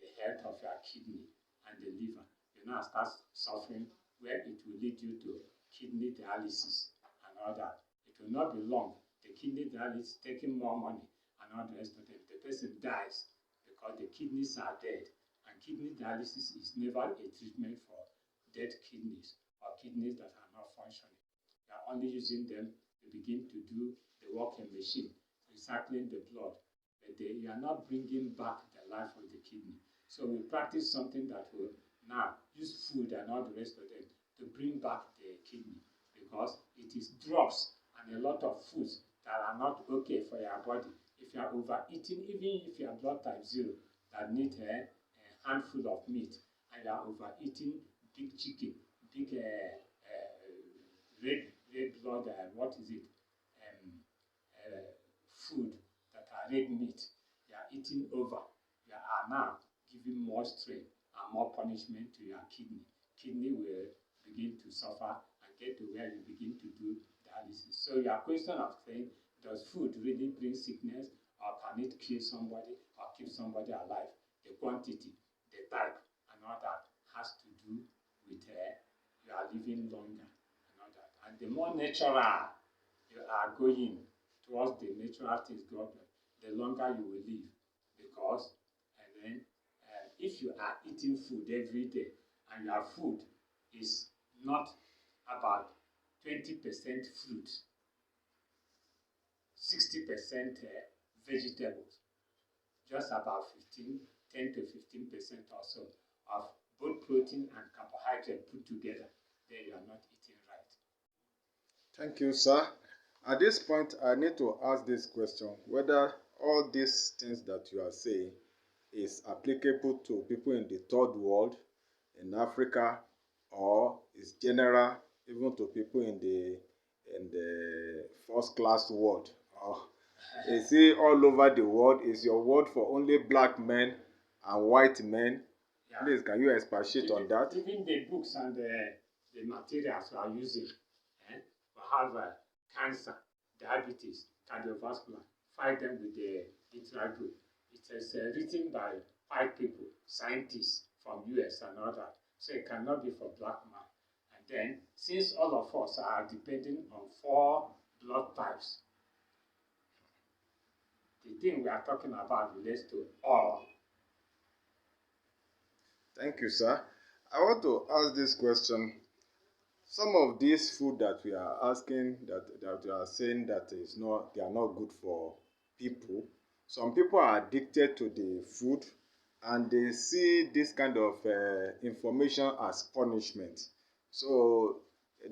Speaker 2: the health of your kidney and the liver. You now start suffering, where it will lead you to kidney dialysis and all that. It will not be long. The kidney dialysis is taking more money, and and all the rest of them. The person dies because the kidneys are dead, and kidney dialysis is never a treatment for dead kidneys or kidneys that are not functioning. You are only using them to begin to do the work in machine, recycling the blood, but you are not bringing back the life of the kidney. So we practice something that will now use food and all the rest of them to bring back the kidney, because it is drugs and a lot of foods that are not okay for your body. If you are overeating, even if you are blood type 0 that need a handful of meat, and you are overeating big chicken, big red blood, what is it, food that are red meat, you are eating over, you are now giving more strain and more punishment to your kidney. Kidney will begin to suffer and get to where you begin to do dialysis. So your question of saying, does food really bring sickness, or can it kill somebody or keep somebody alive? The quantity, the type, and all that has to do with you are living longer and all that. And the more natural you are going towards the natural things God, the longer you will live. Because, and then, if you are eating food every day, and your food is not about 20% fruit, 60% vegetables, just about 10 to 15% or so of both protein and carbohydrate put together, then you are not eating right.
Speaker 1: Thank you, sir. At this point, I need to ask this question, whether all these things that you are saying is applicable to people in the third world, in Africa, or is general even to people in the first class world, or is it all over the world? Is your word for only black men and white men?
Speaker 2: Yeah.
Speaker 1: Please, can you expatiate on that?
Speaker 2: Even the books and the materials we are using, we have cancer, diabetes, cardiovascular, fight them with the literal group. It is written by 5 people, scientists from US and all that. So it cannot be for black man. And then, since all of us are depending on 4 blood types, the thing we are talking about relates to all.
Speaker 1: Thank you, sir. I want to ask this question. Some of these food that we are asking, that we are saying that they are not good for people. Some people are addicted to the food, and they see this kind of information as punishment. So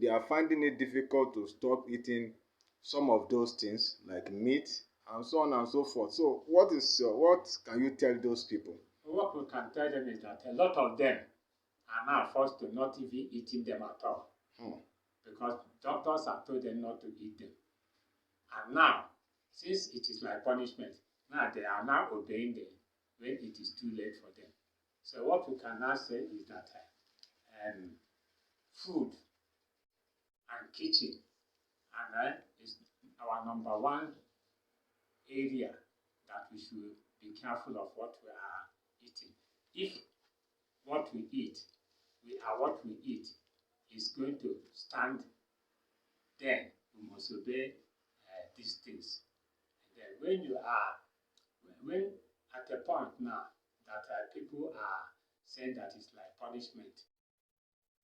Speaker 1: they are finding it difficult to stop eating some of those things like meat and so on and so forth. So what can you tell those people?
Speaker 2: What we can tell them is that a lot of them are now forced to not even eating them at all. Because doctors have told them not to eat them. And now, since it is like punishment, now they are now obeying them when it is too late for them. So what we can now say is that food and kitchen is our number 1 area that we should be careful of what we are eating. If what we eat, what we eat is going to stand, then we must obey these things. And then when at a point now that people are saying that it's like punishment.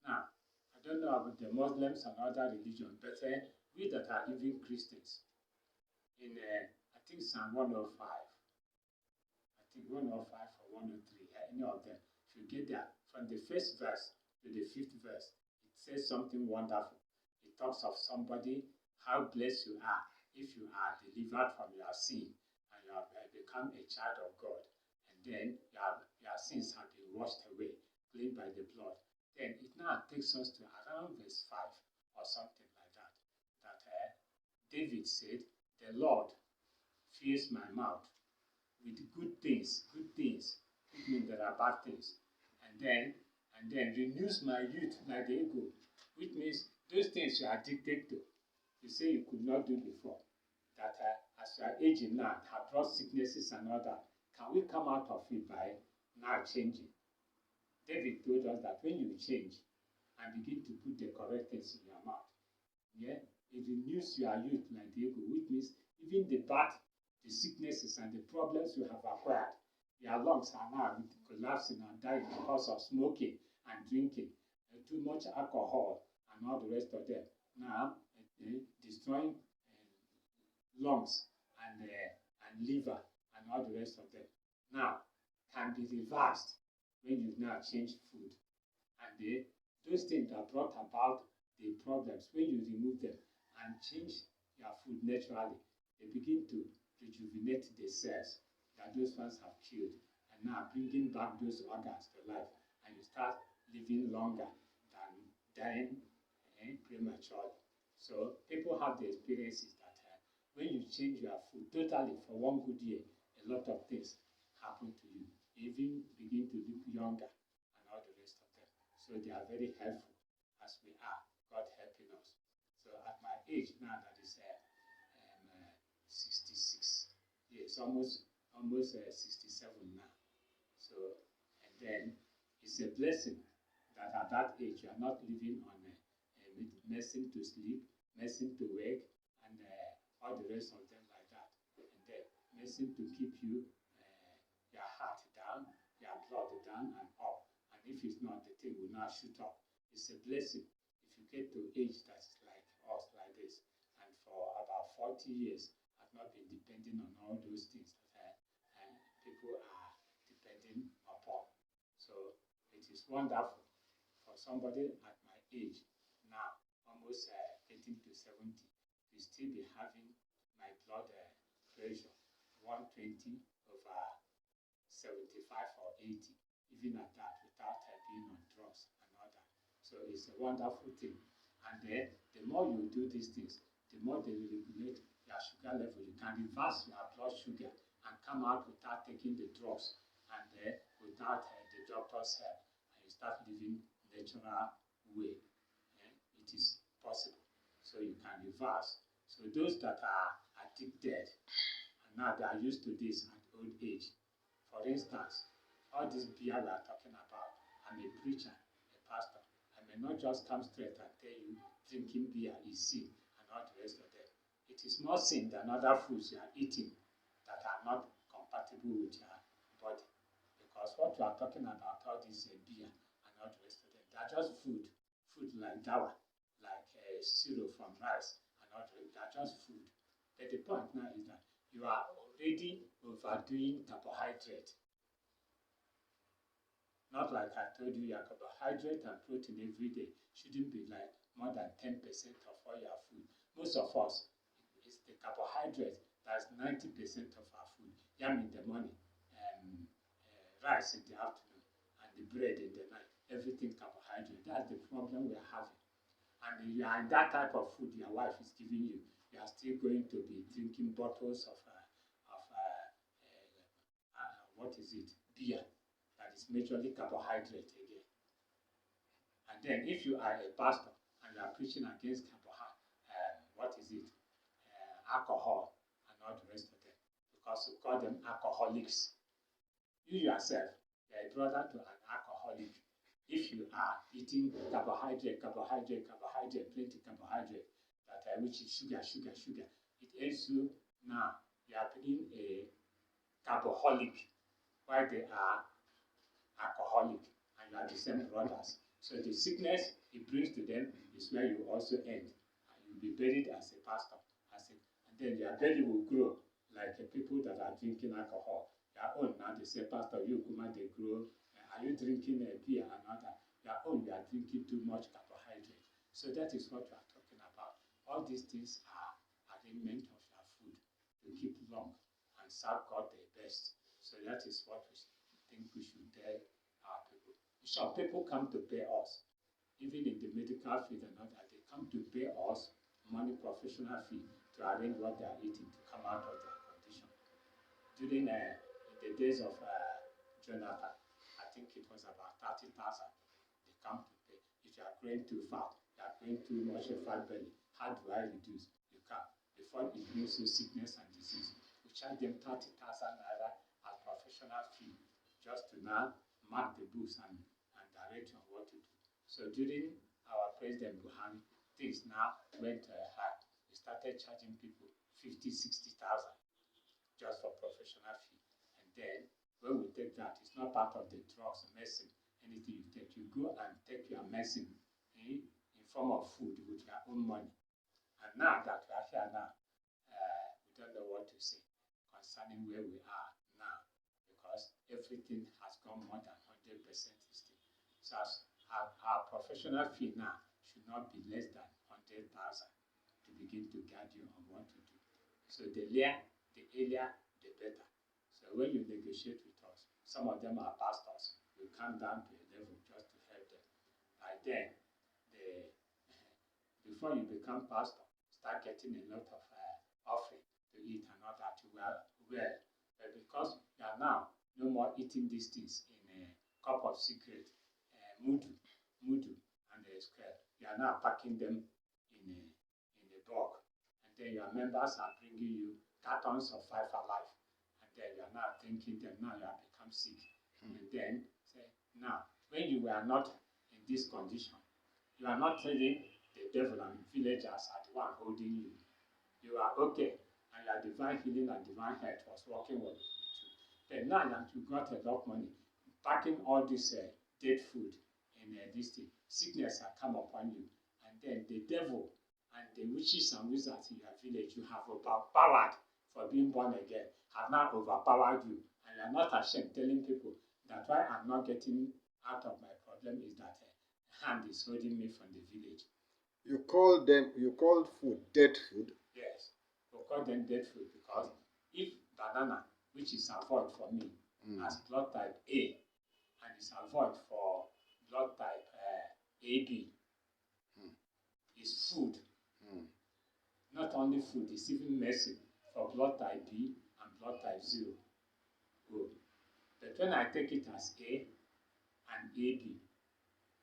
Speaker 2: Now, I don't know about the Muslims and other religions, but we that are even Christians, in I think Psalm 105, I think 105 or 103, any of them, if you get there, from the first verse to the 5th verse, it says something wonderful. It talks of somebody, how blessed you are if you are delivered from your sin and you have become a child of God, and then your sins have been washed away, cleaned by the blood. Then it now takes us to around verse 5 or something like that, that David said, the Lord fills my mouth with good things, it means there are bad things, and then renews my youth like the eagle, which means those things you are addicted to, you say you could not do before, that as you are aging now, have brought sicknesses and all that, can we come out of it by now changing? David told us that when you change and begin to put the correct things in your mouth, it renews your youth like the eagle, which means even the bad the sicknesses and the problems you have acquired. Your lungs are now collapsing and dying because of smoking and drinking, too much alcohol, and all the rest of them. Now, destroying lungs and liver and all the rest of them. Now, can be reversed when you now change food. And those things that brought about the problems, when you remove them and change your food naturally, they begin to rejuvenate the cells that those ones have killed, and now bringing back those organs to life, and you start living longer than dying prematurely. So people have the experiences that when you change your food totally for one good year, a lot of things happen to you. You even begin to look younger and all the rest of them. So they are very helpful as we are, God helping us. So at my age now, that is 66 years, almost 67 now. So, and then it's a blessing that at that age you are not living on medicine to sleep, medicine to wake, and all the rest of them like that. And then medicine to keep you your heart down, your blood down and up. And if it's not, the thing will not shoot up. It's a blessing if you get to age that's like us, like this. And for about 40 years, I've not been depending on all those things that people are depending upon. So it is wonderful for somebody at my age now, almost getting to 70, to still be having my blood pressure 120 over 75 or 80, even at that, without being on drugs and all that. So it's a wonderful thing. And then the more you do these things, the more they will regulate your sugar level. You can reverse your blood sugar and come out without taking the drugs and without the doctor's help, and you start living natural way. It is possible. So you can reverse. So those that are addicted and now they are used to this at old age. For instance, all this beer we are talking about, I'm a preacher, a pastor. I may not just come straight and tell you drinking beer is sin and all the rest of them. It is more sin than other foods you are eating that are not compatible with your body. Because what we are talking about, all this beer and all the rest of them, they are just food like dawa, like syrup from rice and all the rest. They are just food. But the point now is that you are already overdoing carbohydrate. Not like I told you, your carbohydrate and protein every day shouldn't be like more than 10% of all your food. Most of us, it's the carbohydrate that's 90% of our food. Yam in the morning, rice in the afternoon, and the bread in the night. Everything carbohydrate. That's the problem we are having. And if you are in that type of food your wife is giving you, you are still going to be drinking bottles of what is it? Beer. That is majorly carbohydrate again. And then if you are a pastor and you are preaching against alcohol and all the rest of them, because you call them alcoholics. You yourself, you are a brother to an alcoholic. If you are eating carbohydrate, plenty carbohydrate, which is sugar, it ends you now. You are being a carboholic, while they are alcoholic, and you are the same brothers. So the sickness it brings to them is where you also end. And you'll be buried as a pastor, and then your belly will grow like the people that are drinking alcohol. Your own now they say, Pastor, you come and they grow. Are you drinking beer and all that? Your own, you are drinking too much carbohydrate. So that is what we are talking about. All these things are arrangement of your food to keep long and serve God the best. So that is what we think we should tell our people. Some people come to pay us, even in the medical field and all that, they come to pay us money, professional fee, to arrange what they are eating to come out of their condition. During the days of Jonathan, I think it was about 30,000 they come to pay. If you are growing too fat, you are growing too much a fat belly, how do I reduce? You can. Before it brings you sickness and disease, we charge them 30,000 naira as professional fee just to now mark the books and direct on what to do. So during our President Buhari, things now went high. We started charging people 50,000, 60,000 just for professional fee. And then when we take that, it's not part of the drugs, medicine, anything you take. You go and take your medicine in form of food with your own money. And now that we are here now, we don't know what to say concerning where we are now, because everything has gone more than 100% this thing. So our professional fee now should not be less than 100,000 to begin to guide you on what to do. So the earlier, the better. So when you negotiate with us, some of them are pastors, we come down to a level just to help them. By then, before you become pastor, start getting a lot of offering to eat and all that. But because you are now no more eating these things in a cup of cigarette, mudu, and a square. You are now packing them in a bulk, and then your members are bringing you cartons of Five Alive, and then you are now thinking them. Now you have become sick, and then say, now when you were not in this condition, you are not telling the devil and villagers are the one holding you. You are okay, and your divine healing and divine health was working with you. Then now that you got a lot of money, packing all this dead food in this thing, sickness has come upon you, and then the devil and the witches and wizards in your village you have overpowered for being born again have now overpowered you, and you are not ashamed telling people that why I'm not getting out of my problem is that hand is holding me from the village.
Speaker 1: You called food dead food?
Speaker 2: Yes, we call them dead food because if banana, which is avoid for me, as blood type A, and is avoid for blood type AB, is food. Not only food, it's even medicine for blood type B and blood type 0. But when I take it as A and AB,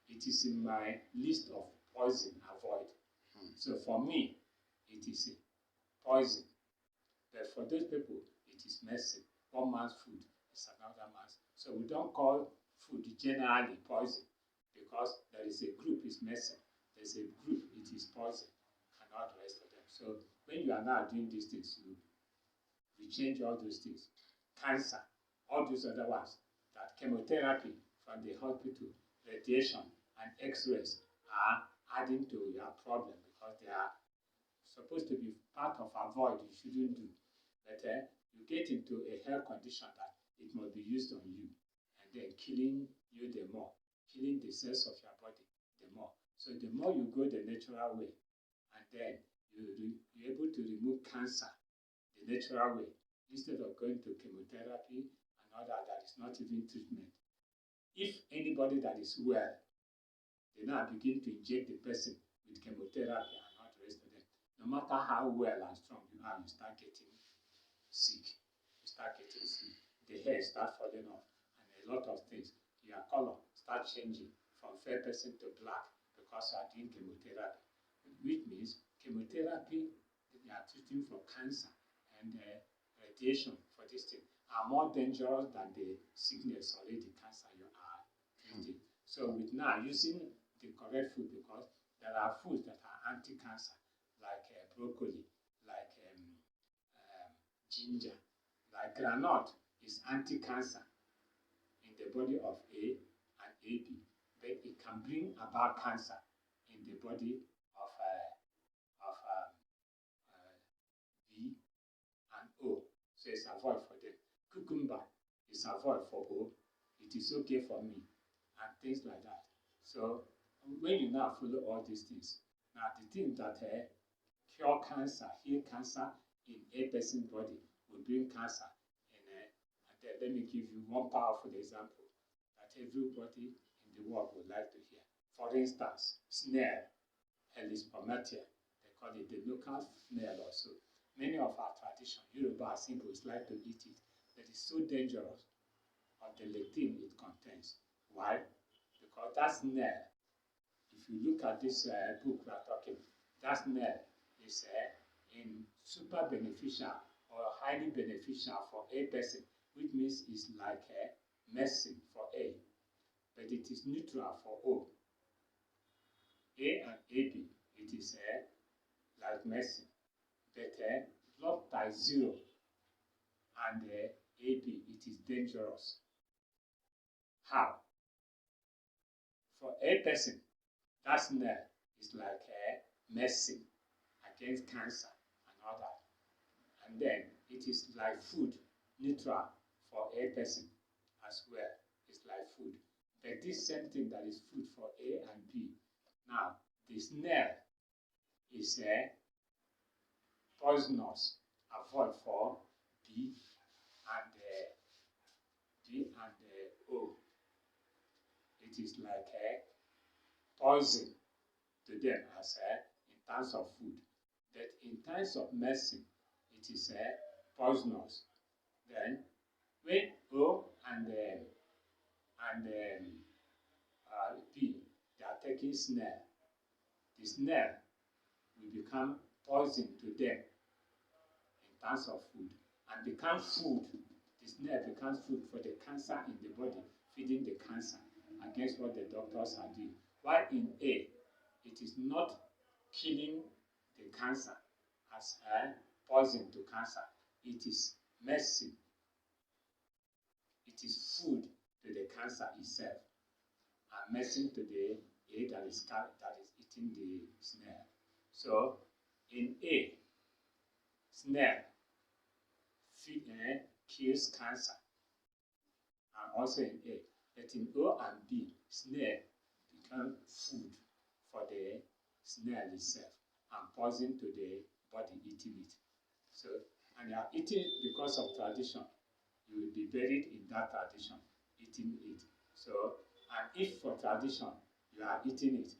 Speaker 2: it is in my list of poison avoid. So for me, it is a poison. But for those people, it is medicine. One man's food is another man's. So we don't call food generally poison because there is a group is medicine. There's a group it is poison and all the rest of them. So when you are now doing these things, we change all those things. Cancer, all those other ones, that chemotherapy from the hospital, radiation, and X-rays are adding to your problem because they are supposed to be part of avoid you shouldn't do. But you get into a health condition that it must be used on you, and then killing you the more, killing the cells of your body the more. So the more you go the natural way, and then you're able to remove cancer the natural way instead of going to chemotherapy and all that is not even treatment. If anybody that is well, they now begin to inject the person with chemotherapy and all the rest of them. No matter how well and strong you are, you start getting sick. The hair starts falling off, and a lot of things. Your color starts changing from fair person to black because you are doing chemotherapy. Which means chemotherapy, they are treating for cancer and radiation for this thing are more dangerous than the sickness or the cancer you are treating. So with now using the correct food, because there are foods that are anti-cancer, like broccoli, like ginger, like granite is anti-cancer in the body of A and AB, but it can bring about cancer in the body of B and O. So it's avoid for them. Cucumber is avoid for O. It is okay for me, and things like that. So when you now follow all these things, now the thing that cure cancer, heal cancer in a person's body will bring cancer in and then let me give you one powerful example that everybody in the world would like to hear. For instance, snail, Helispometia, they call it the local snail also. Many of our tradition, Yoruba symbols like to eat it, but it's so dangerous of the lectin it contains. Why? Because that snail, if you look at this book we are talking, that snail is in super beneficial or highly beneficial for a person, which means it's like medicine for A, but it is neutral for O. A and AB, it is like medicine, but blood type 0 and AB, it is dangerous. How? For a person, that smell is like a medicine against cancer and all that. And then it is like food, neutral for a person as well. It's like food. But this same thing that is food for A and B. Now, the smell is poisonous. Avoid for B and O. It is like a poison to them as in terms of food. But in terms of medicine, it is poisonous. Then when O and B, they are taking snare, the snare will become poison to them in terms of food and become food. The snare becomes food for the cancer in the body, feeding the cancer against what the doctors are doing. While in A, it is not killing the cancer as a poison to cancer. It is medicine. It is food to the cancer itself and medicine to the A that is eating the snare. So in A, snare kills cancer, and also in A. But in O and B, snare become food for the snare itself and poison to the body eating it. So, and you are eating it because of tradition. You will be buried in that tradition, eating it. So, and if for tradition you are eating it,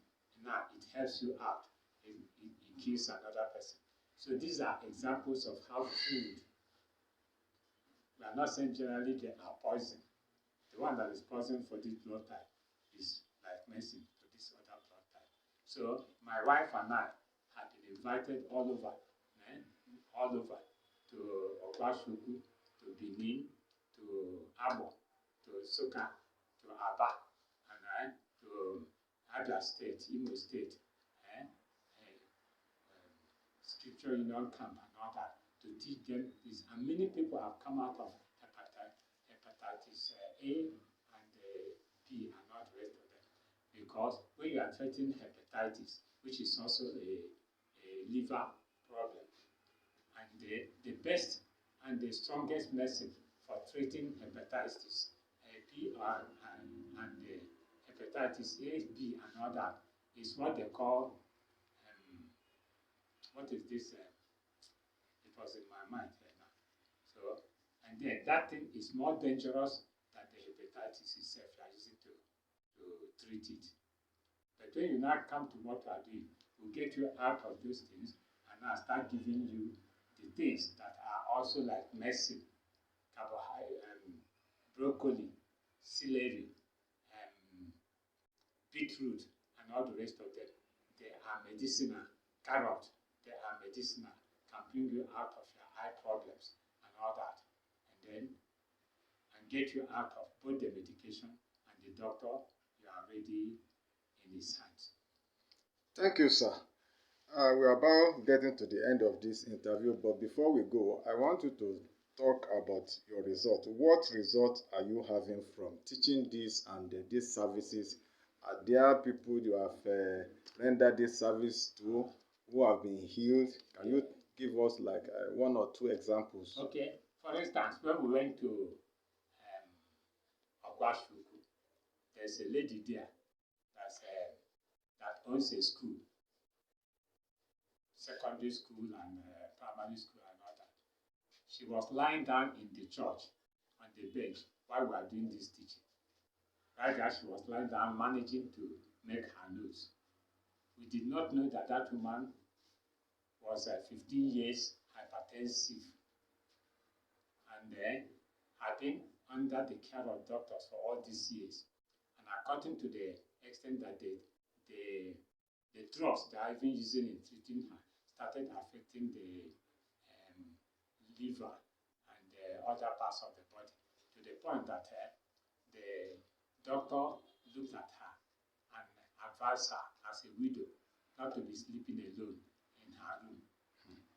Speaker 2: now it helps you out. It kills another person. So these are examples of how food, we are not saying generally they are poison. The one that is poison for this blood type is like medicine for this other blood type. So my wife and I had been invited all over to Okwashuku, to Benin, to Abo, to Soka, to Aba, and to Abia State, Imo State, Scripture Union Camp and all that, to teach them this. And many people have come out of hepatitis A and B and not the rest of them. Because when you are treating hepatitis, which is also a liver problem, and the best and the strongest medicine for treating hepatitis B and hepatitis A, B, and all that is what they call what is this? It was in my mind right now. So, and then that thing is more dangerous than the hepatitis itself. You are using to treat it. But when you now come to what we are doing, we'll get you out of those things and now start giving you the things that are also like medicine, carbohydrate, broccoli, celery, beetroot, and all the rest of them. They are medicinal. Carrot, they are medicinal, can bring you out of your eye problems and all that, and get you out of both the medication and the doctor. You are ready in his hands.
Speaker 1: Thank you, sir. We're about getting to the end of this interview, but before we go, I want you to talk about your result. What result are you having from teaching this and these services? Are there people you have rendered this service to who have been healed? Can you give us like one or two examples?
Speaker 2: Okay. For instance, when we went to Okwashuku, there's a lady there that owns a school, secondary school and primary school and all that. She was lying down in the church on the bench while we were doing this teaching. Right there, she was lying down, managing to make her nose. We did not know that that woman was 15 years hypertensive and had been under the care of doctors for all these years. And according to the extent that the drugs they are even using in treating her started affecting the liver and the other parts of the body, to the point that the doctor looked at her and advised her as a widow not to be sleeping alone in her room.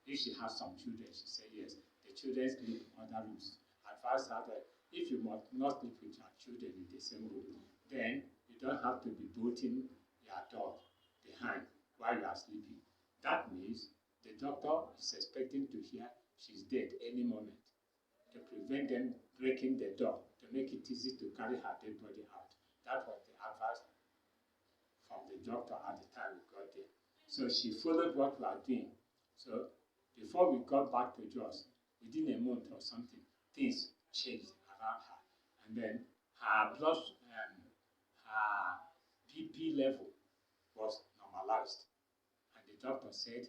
Speaker 2: If she has some children, she said yes, the children sleep in other rooms. Advise her that if you must not sleep with your children in the same room, then you don't have to be bolting your door behind while you are sleeping. That means the doctor is expecting to hear she's dead any moment to prevent them breaking the door to make it easy to carry her dead body out. That was the advice from the doctor at the time we got there. So she followed what we are doing. So before we got back to Jos, within a month or something, things changed around her. And then her her BP level was normalized. And the doctor said,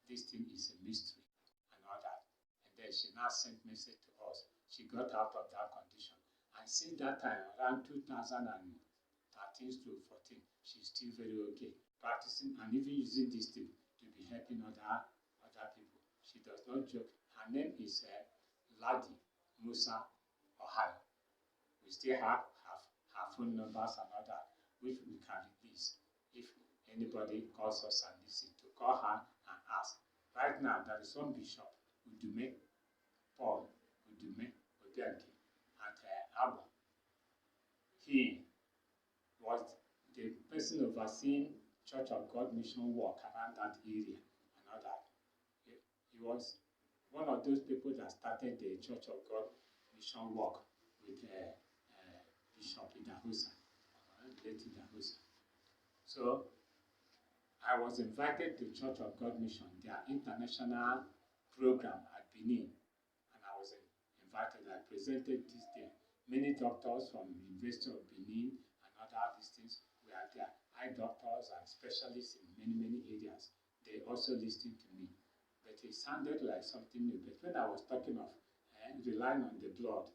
Speaker 2: this thing is a mystery and all that. And then she now sent message to us. She got out of that condition. And since that time, around 2013 to 14, she's still very okay, practicing and even using this thing to be helping other people. She does not joke. Her name is Ladi Musa Ohio. We still have her phone numbers and all that, which we can release if anybody calls us and listen to call her and ask. Right now, there is one bishop, Udume Paul Udume Obianke at Abo. He was the person overseeing Church of God mission work around that area and all that. He was one of those people that started the Church of God mission work with Bishop Idahosa, late Idahosa. So I was invited to Church of God Mission, their international program at Benin, and I was invited. I presented this day. Many doctors from the University of Benin and other things were there. Eye doctors and specialists in many areas. They also listened to me. But it sounded like something new. But when I was talking of relying on the blood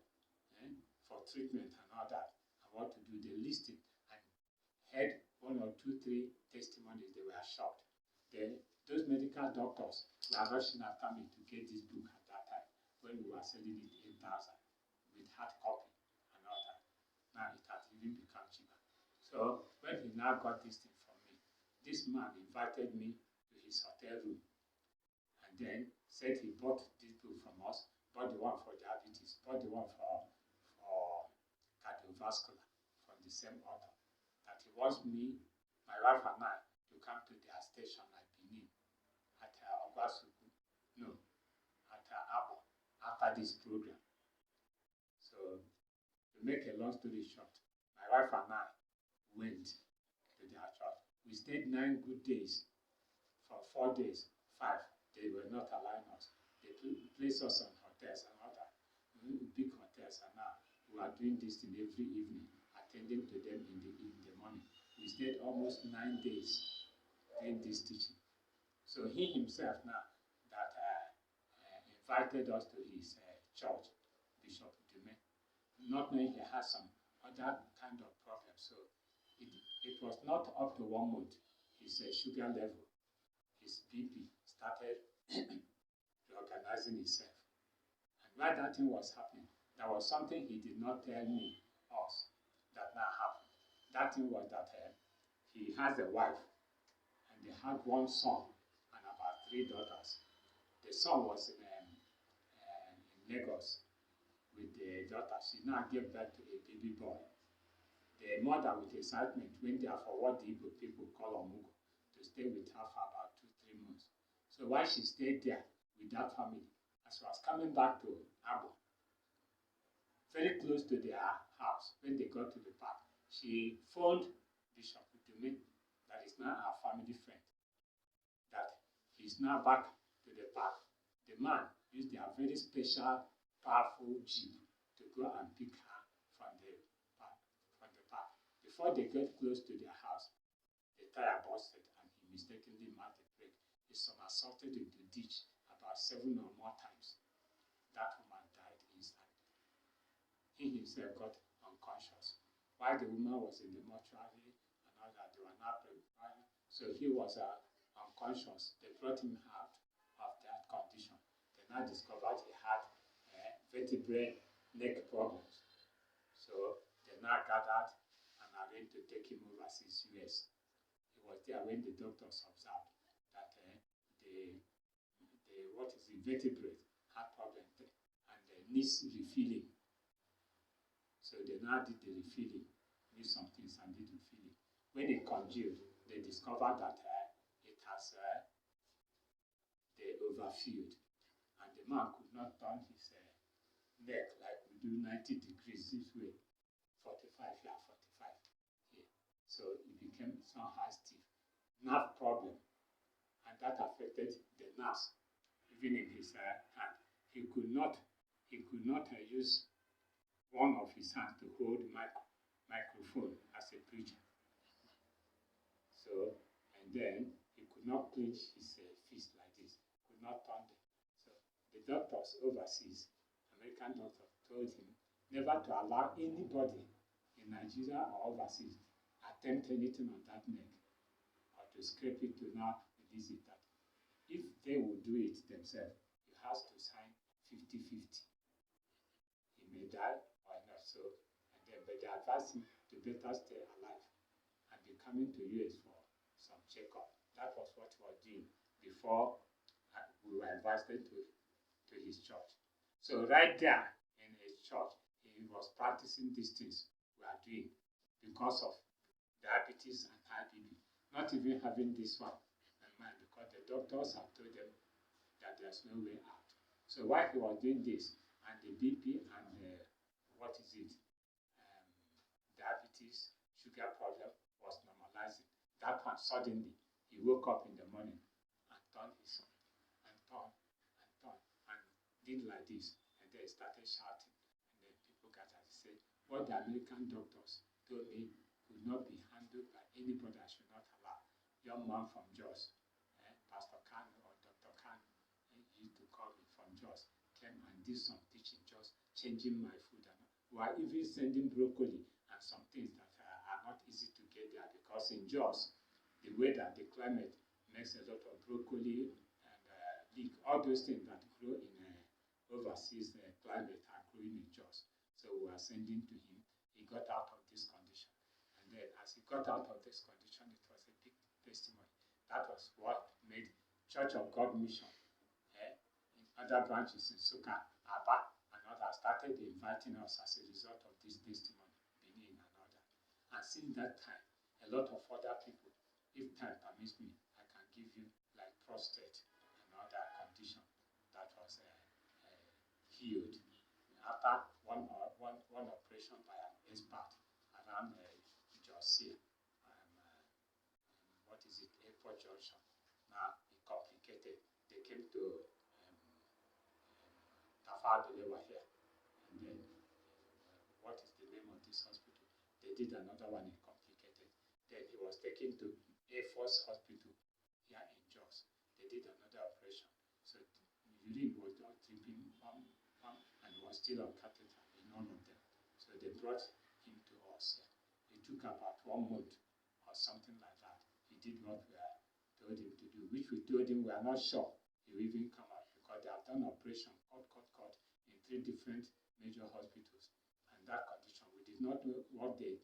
Speaker 2: for treatment and all that, and what to do, they listened and heard 1 or 2, 3 testimonies. They were shocked. Then those medical doctors were rushing after me to get this book at that time when we were selling it 8,000 with hard copy and all that. Now it has even become cheaper. So when he now got this thing from me, this man invited me to his hotel room and then said he bought this book from us, bought the one for diabetes, bought the one for cardiovascular from the same author. That he wants me, my wife and I, to come to their station at Benin, at Ogwasuku, no, at Abo, after this program. So, to make a long story short, my wife and I went to their church. We stayed 9 good days. For 4 days, 5, they were not allowing us. They placed us on hotels and all that, big hotels, and now we are doing this thing every evening, attending to them in the morning. We stayed almost 9 days doing this teaching. So he himself now that invited us to his church, Bishop Dume, not knowing he has some other kind of problem. So it was not up to 1 month. His sugar level, his BP started reorganizing itself. And while that thing was happening, there was something he did not tell us that now happened. That thing was that he has a wife and they had 1 son and about 3 daughters. The son was in Lagos with the daughter. She now gave birth to a baby boy. The mother, with excitement, went there for what the Igbo people call Omugo, to stay with her for about 2-3 months. So while she stayed there with that family, as she was coming back to Abo, very close to their house, when they got to the park, she phoned Bishop Udume, that is now our family friend, that he's now back to the park. The man used their very special, powerful jeep to go and pick her from the park. Before they get close to their house, the tire busted and he mistakenly marked the brake. He somersaulted into the ditch about 7 or more times. That woman died instantly. He himself got unconscious. While the woman was in the mortuary and all that, they were not preparing. So he was unconscious. They brought him out of that condition. They now discovered he had vertebrae neck problems. So they now gathered and arranged to take him overseas, US. He was there when the doctors observed that the vertebrae had problems. needs refilling. So they now did the refilling, did some things and did refilling. When it congealed, they discovered that they overfilled, and the man could not turn his neck like we do 90 degrees this way, 45 here, 45 here. So it became somehow stiff. Nerve problem, and that affected the nerves, even in his hand. He could not use one of his hands to hold microphone as a preacher. So, and then he could not clench his fist like this, could not turn them. So the doctors overseas, American doctors, told him never to allow anybody in Nigeria or overseas attempt anything on that neck or to scrape it to now release it. That if they will do it themselves, he has to sign 50-50. He may die or not. So, and then, but they advised him to better stay alive and be coming to US for some checkup. That was what he was doing before we were invited to his church. So right there in his church, he was practicing these things we are doing because of diabetes and high BP, not even having this one in mind because the doctors have told them that there's no way out. So while he was doing this, and the BP and diabetes, sugar problem was normalizing, that one suddenly he woke up in the morning and turned his and did like this, and then he started shouting, and then people got to say, what the American doctors told me could not be handled by anybody. I should not allow. Young man from Jos, Pastor KANU or Dr. KANU, used to call me from Jos, came and did some teaching, just changing my food. And we are even sending broccoli and some things that are not easy to get there because in Jos, the weather, the climate makes a lot of broccoli and leek, all those things that grow in overseas climate are growing in Jos. So we are sending to him. He got out of this condition. And then as he got out of this condition, it was a big testimony. That was what made Church of God Mission in other branches in Suka, Aba, and others started inviting us as a result of this testimony, Benin and others. And since that time, a lot of other people, if time permits me, I can give you like prostate and other condition that was healed after one operation by an expert around Jos here. What is it? Airport Junction. Now it complicated. They came to Tafado, they were here. And then what is the name of this hospital? They did another one in complicated. Then he was taken to Air Force Hospital here in Jos. They did another operation. So urine was not dripping, and he was still on catheter in none of them. So they brought him to us. It took about 1 month or something like that. He did what we told him to do, which we told him we are not sure he will even come out because they have done operation, cut, in 3 different major hospitals. And that condition, we did not know what they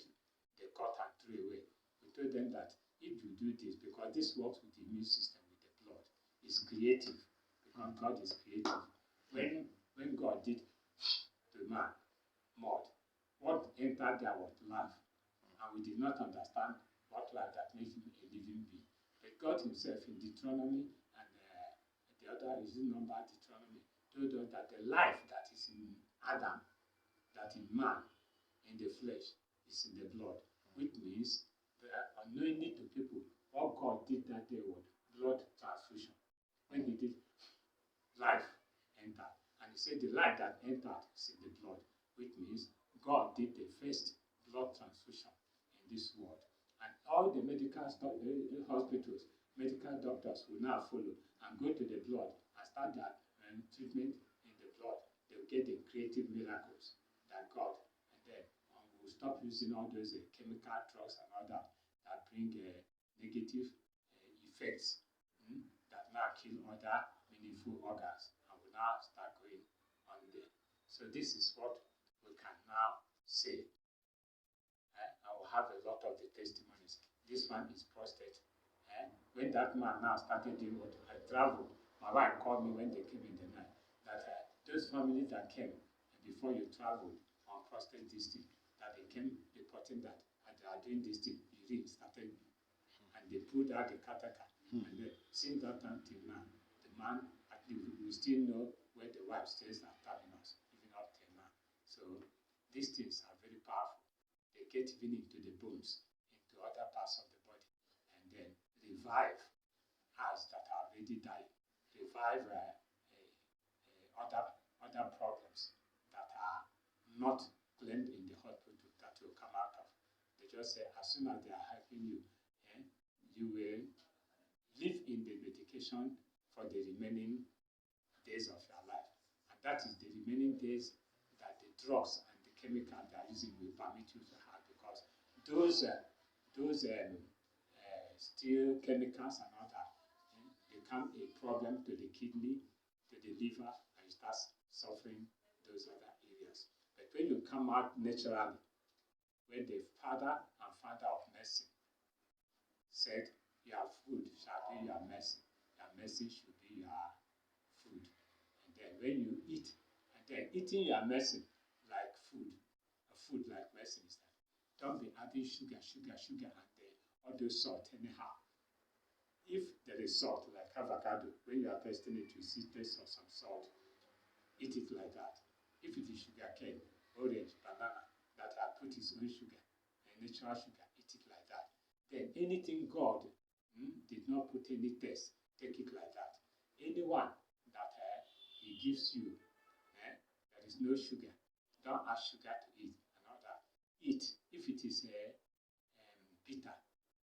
Speaker 2: cut and threw away. We told them that if you do this, because this works with the immune system, with the blood, it's creative, because God is creative. When God did to man, mud, what entered there was life. And we did not understand what life that makes him a living being. But God himself in Deuteronomy and the other is in number Deuteronomy told us that the life that is in Adam, that in man, in the flesh, is in the blood, which means that unknowingly to people, what God did that day was blood transfusion. When he did, life entered. And he said the life that entered is in the blood, which means God did the first blood transfusion in this world. And all the medical hospitals, medical doctors will now follow and go to the blood and start their treatment in the blood. They'll get the creative miracles that God, and then we'll stop using all those chemical drugs and all that bring negative effects that now kill other meaningful organs, and will now start going on there. So this is what we can now say. I will have a lot of the testimonies. This one is prostate. When that man now started doing what I traveled, my wife called me when they came in the night, that those families that came, before you traveled on prostate this thing, that they came reporting that they are doing this thing, urine started, and they pulled out the catechol. And then, since that time till now, the man, at least we still know where the wife stays at terminus, even up till now. So these things are very powerful. They get even into the bones, into other parts of the body, and then revive us that are already dying, revive other problems that are not claimed in the hospital that will come out of. They just say as soon as they are helping you, you will live in the medication for the remaining days of your life. And that is the remaining days that the drugs and the chemical they are using will permit you to have, because those still chemicals and all that become a problem to the kidney, to the liver, and you start suffering those other areas. But when you come out naturally, when the father and founder of medicine said, your food shall be your medicine should be your food. And then when you eat, and then eating your medicine like food, a food like medicine is that. Don't be adding sugar, and then all those salt anyhow. If there is salt, like avocado, when you are tasting it, you see taste of some salt, eat it like that. If it is sugar cane, orange, banana, that have put its own sugar, natural sugar, eat it like that. Then anything God did not put any taste, take it like that. Anyone that he gives you, there is no sugar, don't add sugar to it and all that. Eat. If it is bitter,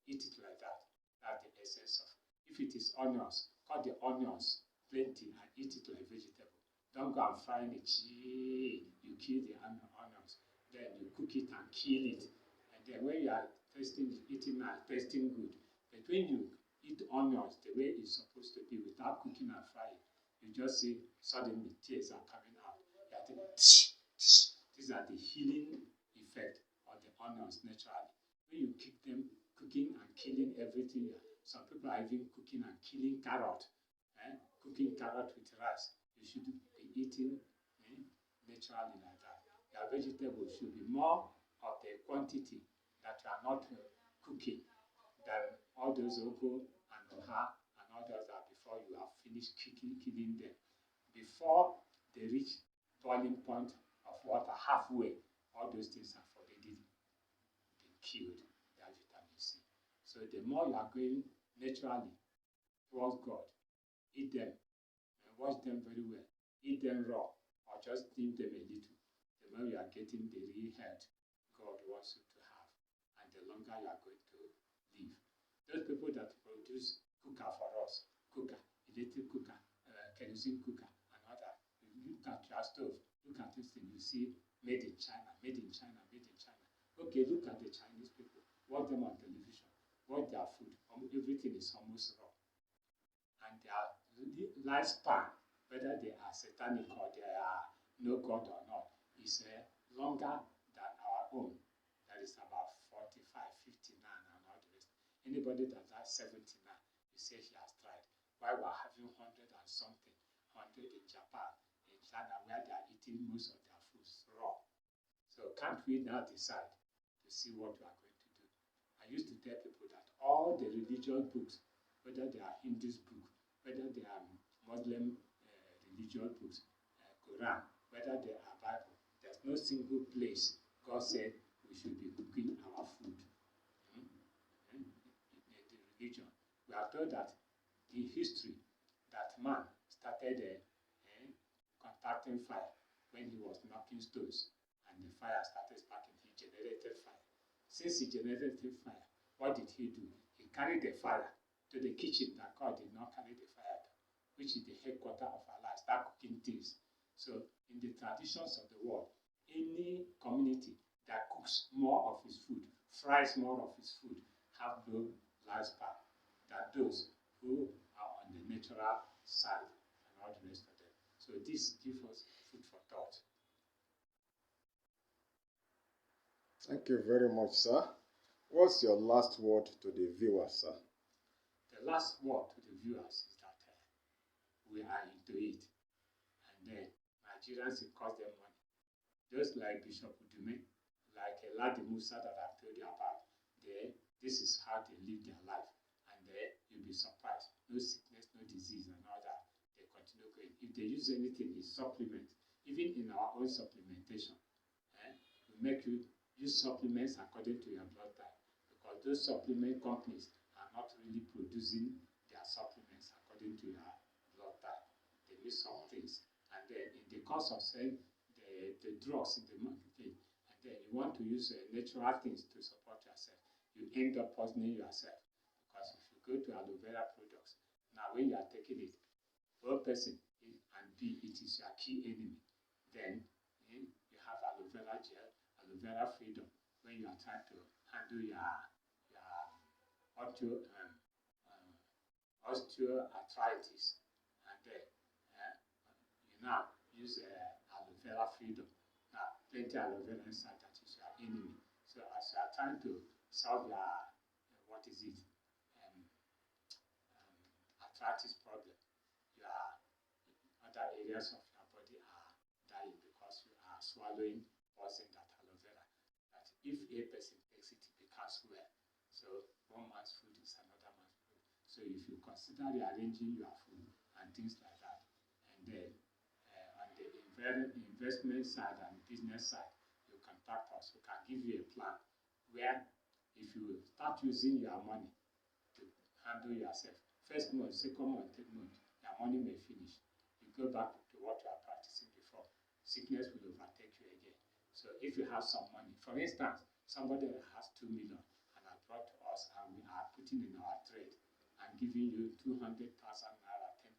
Speaker 2: eat it like that. That's the essence of. If it is onions, cut the onions plenty and eat it like vegetable. Don't go and fry it. You kill the onions. Then you cook it and kill it. And then when you are eating and tasting good, but when you eat onions the way it's supposed to be without cooking and frying, you just see suddenly tears are coming out. You are thinking, these are the healing effect of the onions naturally. When you keep them cooking and killing everything, some people are even cooking and killing carrot, cooking carrot with rice. You should be eating naturally like that. Your vegetables should be more of the quantity that you are not cooking than all those oko and oha and all those that before you have finished killing them. Before they reach boiling point of water halfway, all those things have already been killed, that vitamin C. So the more you are going naturally towards God, eat them and wash them very well. Eat them raw or just steam them a little. The more you are getting the real health God wants you to have, and the longer you are going to live. Those people that produce cooker for us, electric cooker, kerosene cooker, and all that, you look at your stove, look at this thing, you see made in China, made in China, made in China. Okay, look at the Chinese people, watch them on television, watch their food, everything is almost raw. And their lifespan, whether they are satanic or they are no God or not, is longer than our own. That is about 45, 59 and all the rest. Anybody that has 79, you say he has tried. Why we're having 100 and something, 100 in Japan, in China, where they are eating most of their foods raw. So can't we now decide to see what we are going to do? I used to tell people that all the religious books, whether they are Hindu's book, whether they are Muslim religious books, Quran, whether they are Bible, there's no single place God said we should be cooking our food. In the religion, we are told that the history that man started contacting fire when he was knocking stones, and the fire started sparking. He generated fire. Since he generated fire, what did he do? He carried the fire to the kitchen that God did not carry the fire to, which is the headquarters of our life. Start cooking things. So in the traditions of the world, any community that cooks more of his food, fries more of his food, have no lifespan than those who are on the natural side and all the rest of them. So this gives us food for thought.
Speaker 1: Thank you very much, sir. What's your last word to the viewers, sir?
Speaker 2: The last word to the viewers is that we are into it. And then Nigerians, it costs them money. Just like Bishop Udume, like Ladi Musa that I've told you about, this is how they live their life. And you'll be surprised. No sickness, no disease, and all that. They continue going. If they use anything, it's supplement. Even in our own supplementation, we make you use supplements according to your blood type. Because those supplement companies are not really producing their supplements according to your blood type. They miss some things. And then in the course of selling the drugs in the market, and then you want to use natural things to support yourself, you end up poisoning yourself. Because if you go to aloe vera products, now when you are taking it, one person and B, it is your key enemy. Then you have aloe vera gel, aloe vera freedom when you are trying to handle your osteoarthritis. And then you now use aloe vera freedom. Now, plenty aloe vera inside that is your enemy. So as you are trying to solve your, what is it, arthritis problem, your other areas of your body are dying because you are swallowing poison that aloe vera. That if a person takes it, it becomes well. So one man's food is another man's food. So if you consider rearranging your food and things like that, and then on the investment side and business side, you contact us. We can give you a plan where if you start using your money to handle yourself, first month, second month, third month, your money may finish. You go back to what you are practicing before. Sickness will overtake you again. So if you have some money, for instance, somebody that has 2 million and has brought to us and we are putting in our trade and giving you 200,000 naira, 10%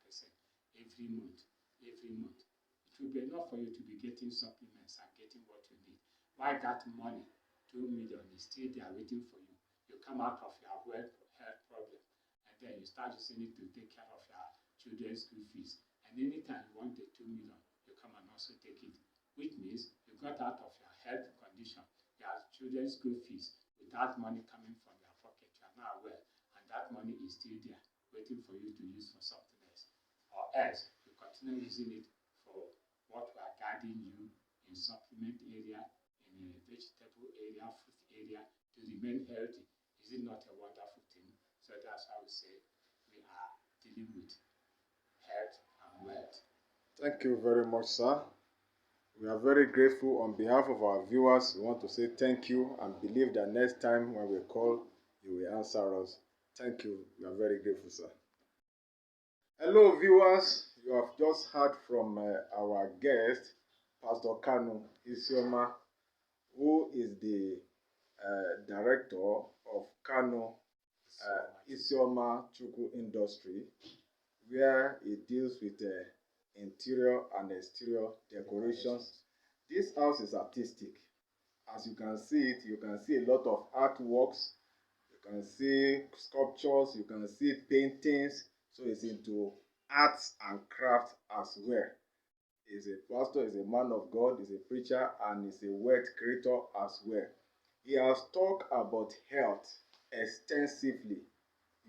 Speaker 2: every month, it will be enough for you to be getting supplements and getting what you need. Why that money, 2 million, is still there waiting for you? You come out of your health problem, and then you start using it to take care of your children's school fees. And anytime you want the 2 million, you come and also take it, which means you got out of your health condition, your children's school fees, without money coming from your pocket. You are now well, and that money is still there, waiting for you to use for something else. Or else, you continue using it for what we are guiding you in supplement area, in a vegetable area, fruit area, to remain healthy. Is it not a wonderful thing? So that's how we say we are dealing with health and wealth.
Speaker 1: Thank you very much, sir. We are very grateful. On behalf of our viewers, we want to say thank you and believe that next time when we call, you will answer us. Thank you. We are very grateful, sir. Hello, viewers. You have just heard from our guest, Pastor KANU ISIOMA, who is the director of KANU ISIOMA Chukwu Industry, where he deals with interior and exterior decorations. This house is artistic. As you can see it, you can see a lot of artworks, you can see sculptures, you can see paintings. So it's into arts and crafts as well. He's a pastor, he's a man of God, he's a preacher, and he's a wealth creator as well. He has talked about health extensively.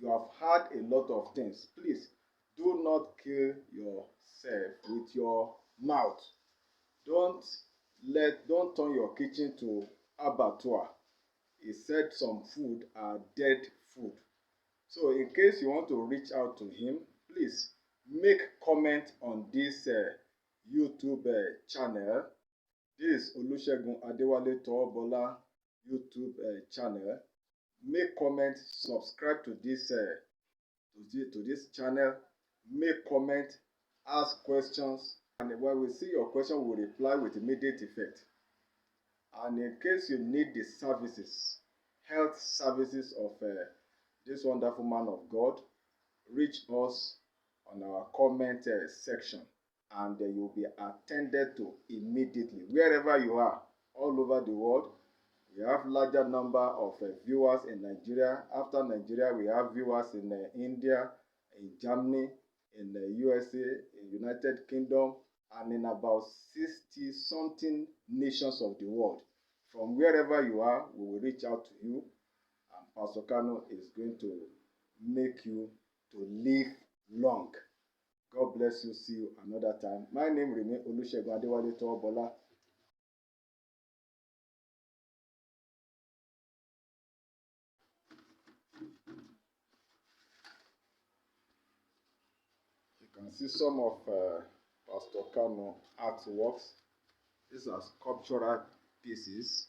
Speaker 1: You have heard a lot of things. Please do not kill yourself with your mouth. Don't turn your kitchen to abattoir. He said some food are dead food. So in case you want to reach out to him, please make comment on this YouTube channel. This is Olusegun Adewale Towobola YouTube channel. Make comment, subscribe to this channel. Make comment, ask questions, and when we see your question, we reply with immediate effect. And in case you need the services, health services of this wonderful man of God, reach us on our comment section, and you'll be attended to immediately wherever you are, all over the world. We have larger number of viewers in Nigeria. After Nigeria, we have viewers in India, in Germany, in the USA, in United Kingdom, and in about 60 something nations of the world. From wherever you are, we will reach out to you, and Pastor KANU is going to make you to live long. God bless you. See you another time. My name remains Olusegun Adewale Towobola. can see some of Pastor KANU artworks. These are sculptural pieces.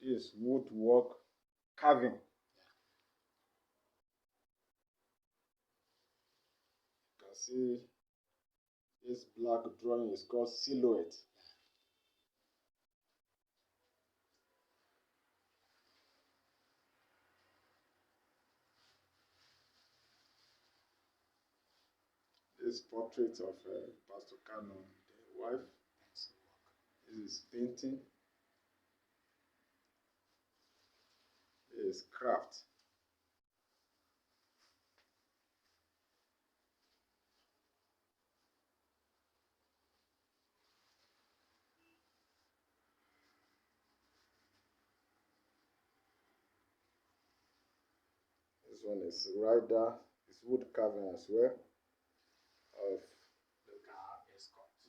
Speaker 1: This is woodwork carving. You can see this black drawing is called silhouette. This portrait of Pastor KANU, the wife. This is painting. This is craft. This one is rider. It's wood carving as well. Of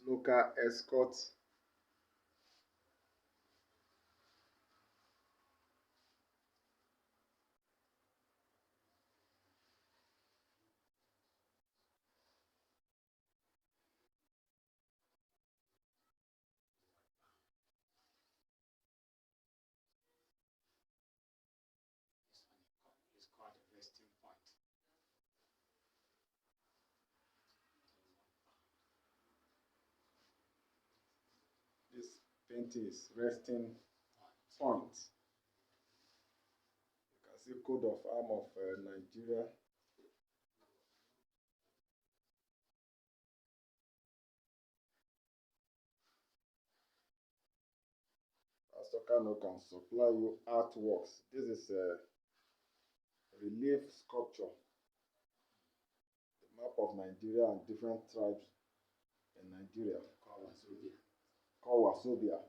Speaker 1: local escort.
Speaker 2: It's called a resting point.
Speaker 1: This painting is resting point. You can see coat of arm of Nigeria. Pastor KANU can supply you artworks. This is a relief sculpture. The map of Nigeria and different tribes in Nigeria.
Speaker 2: Called Wazobia.
Speaker 1: Called Wazobia.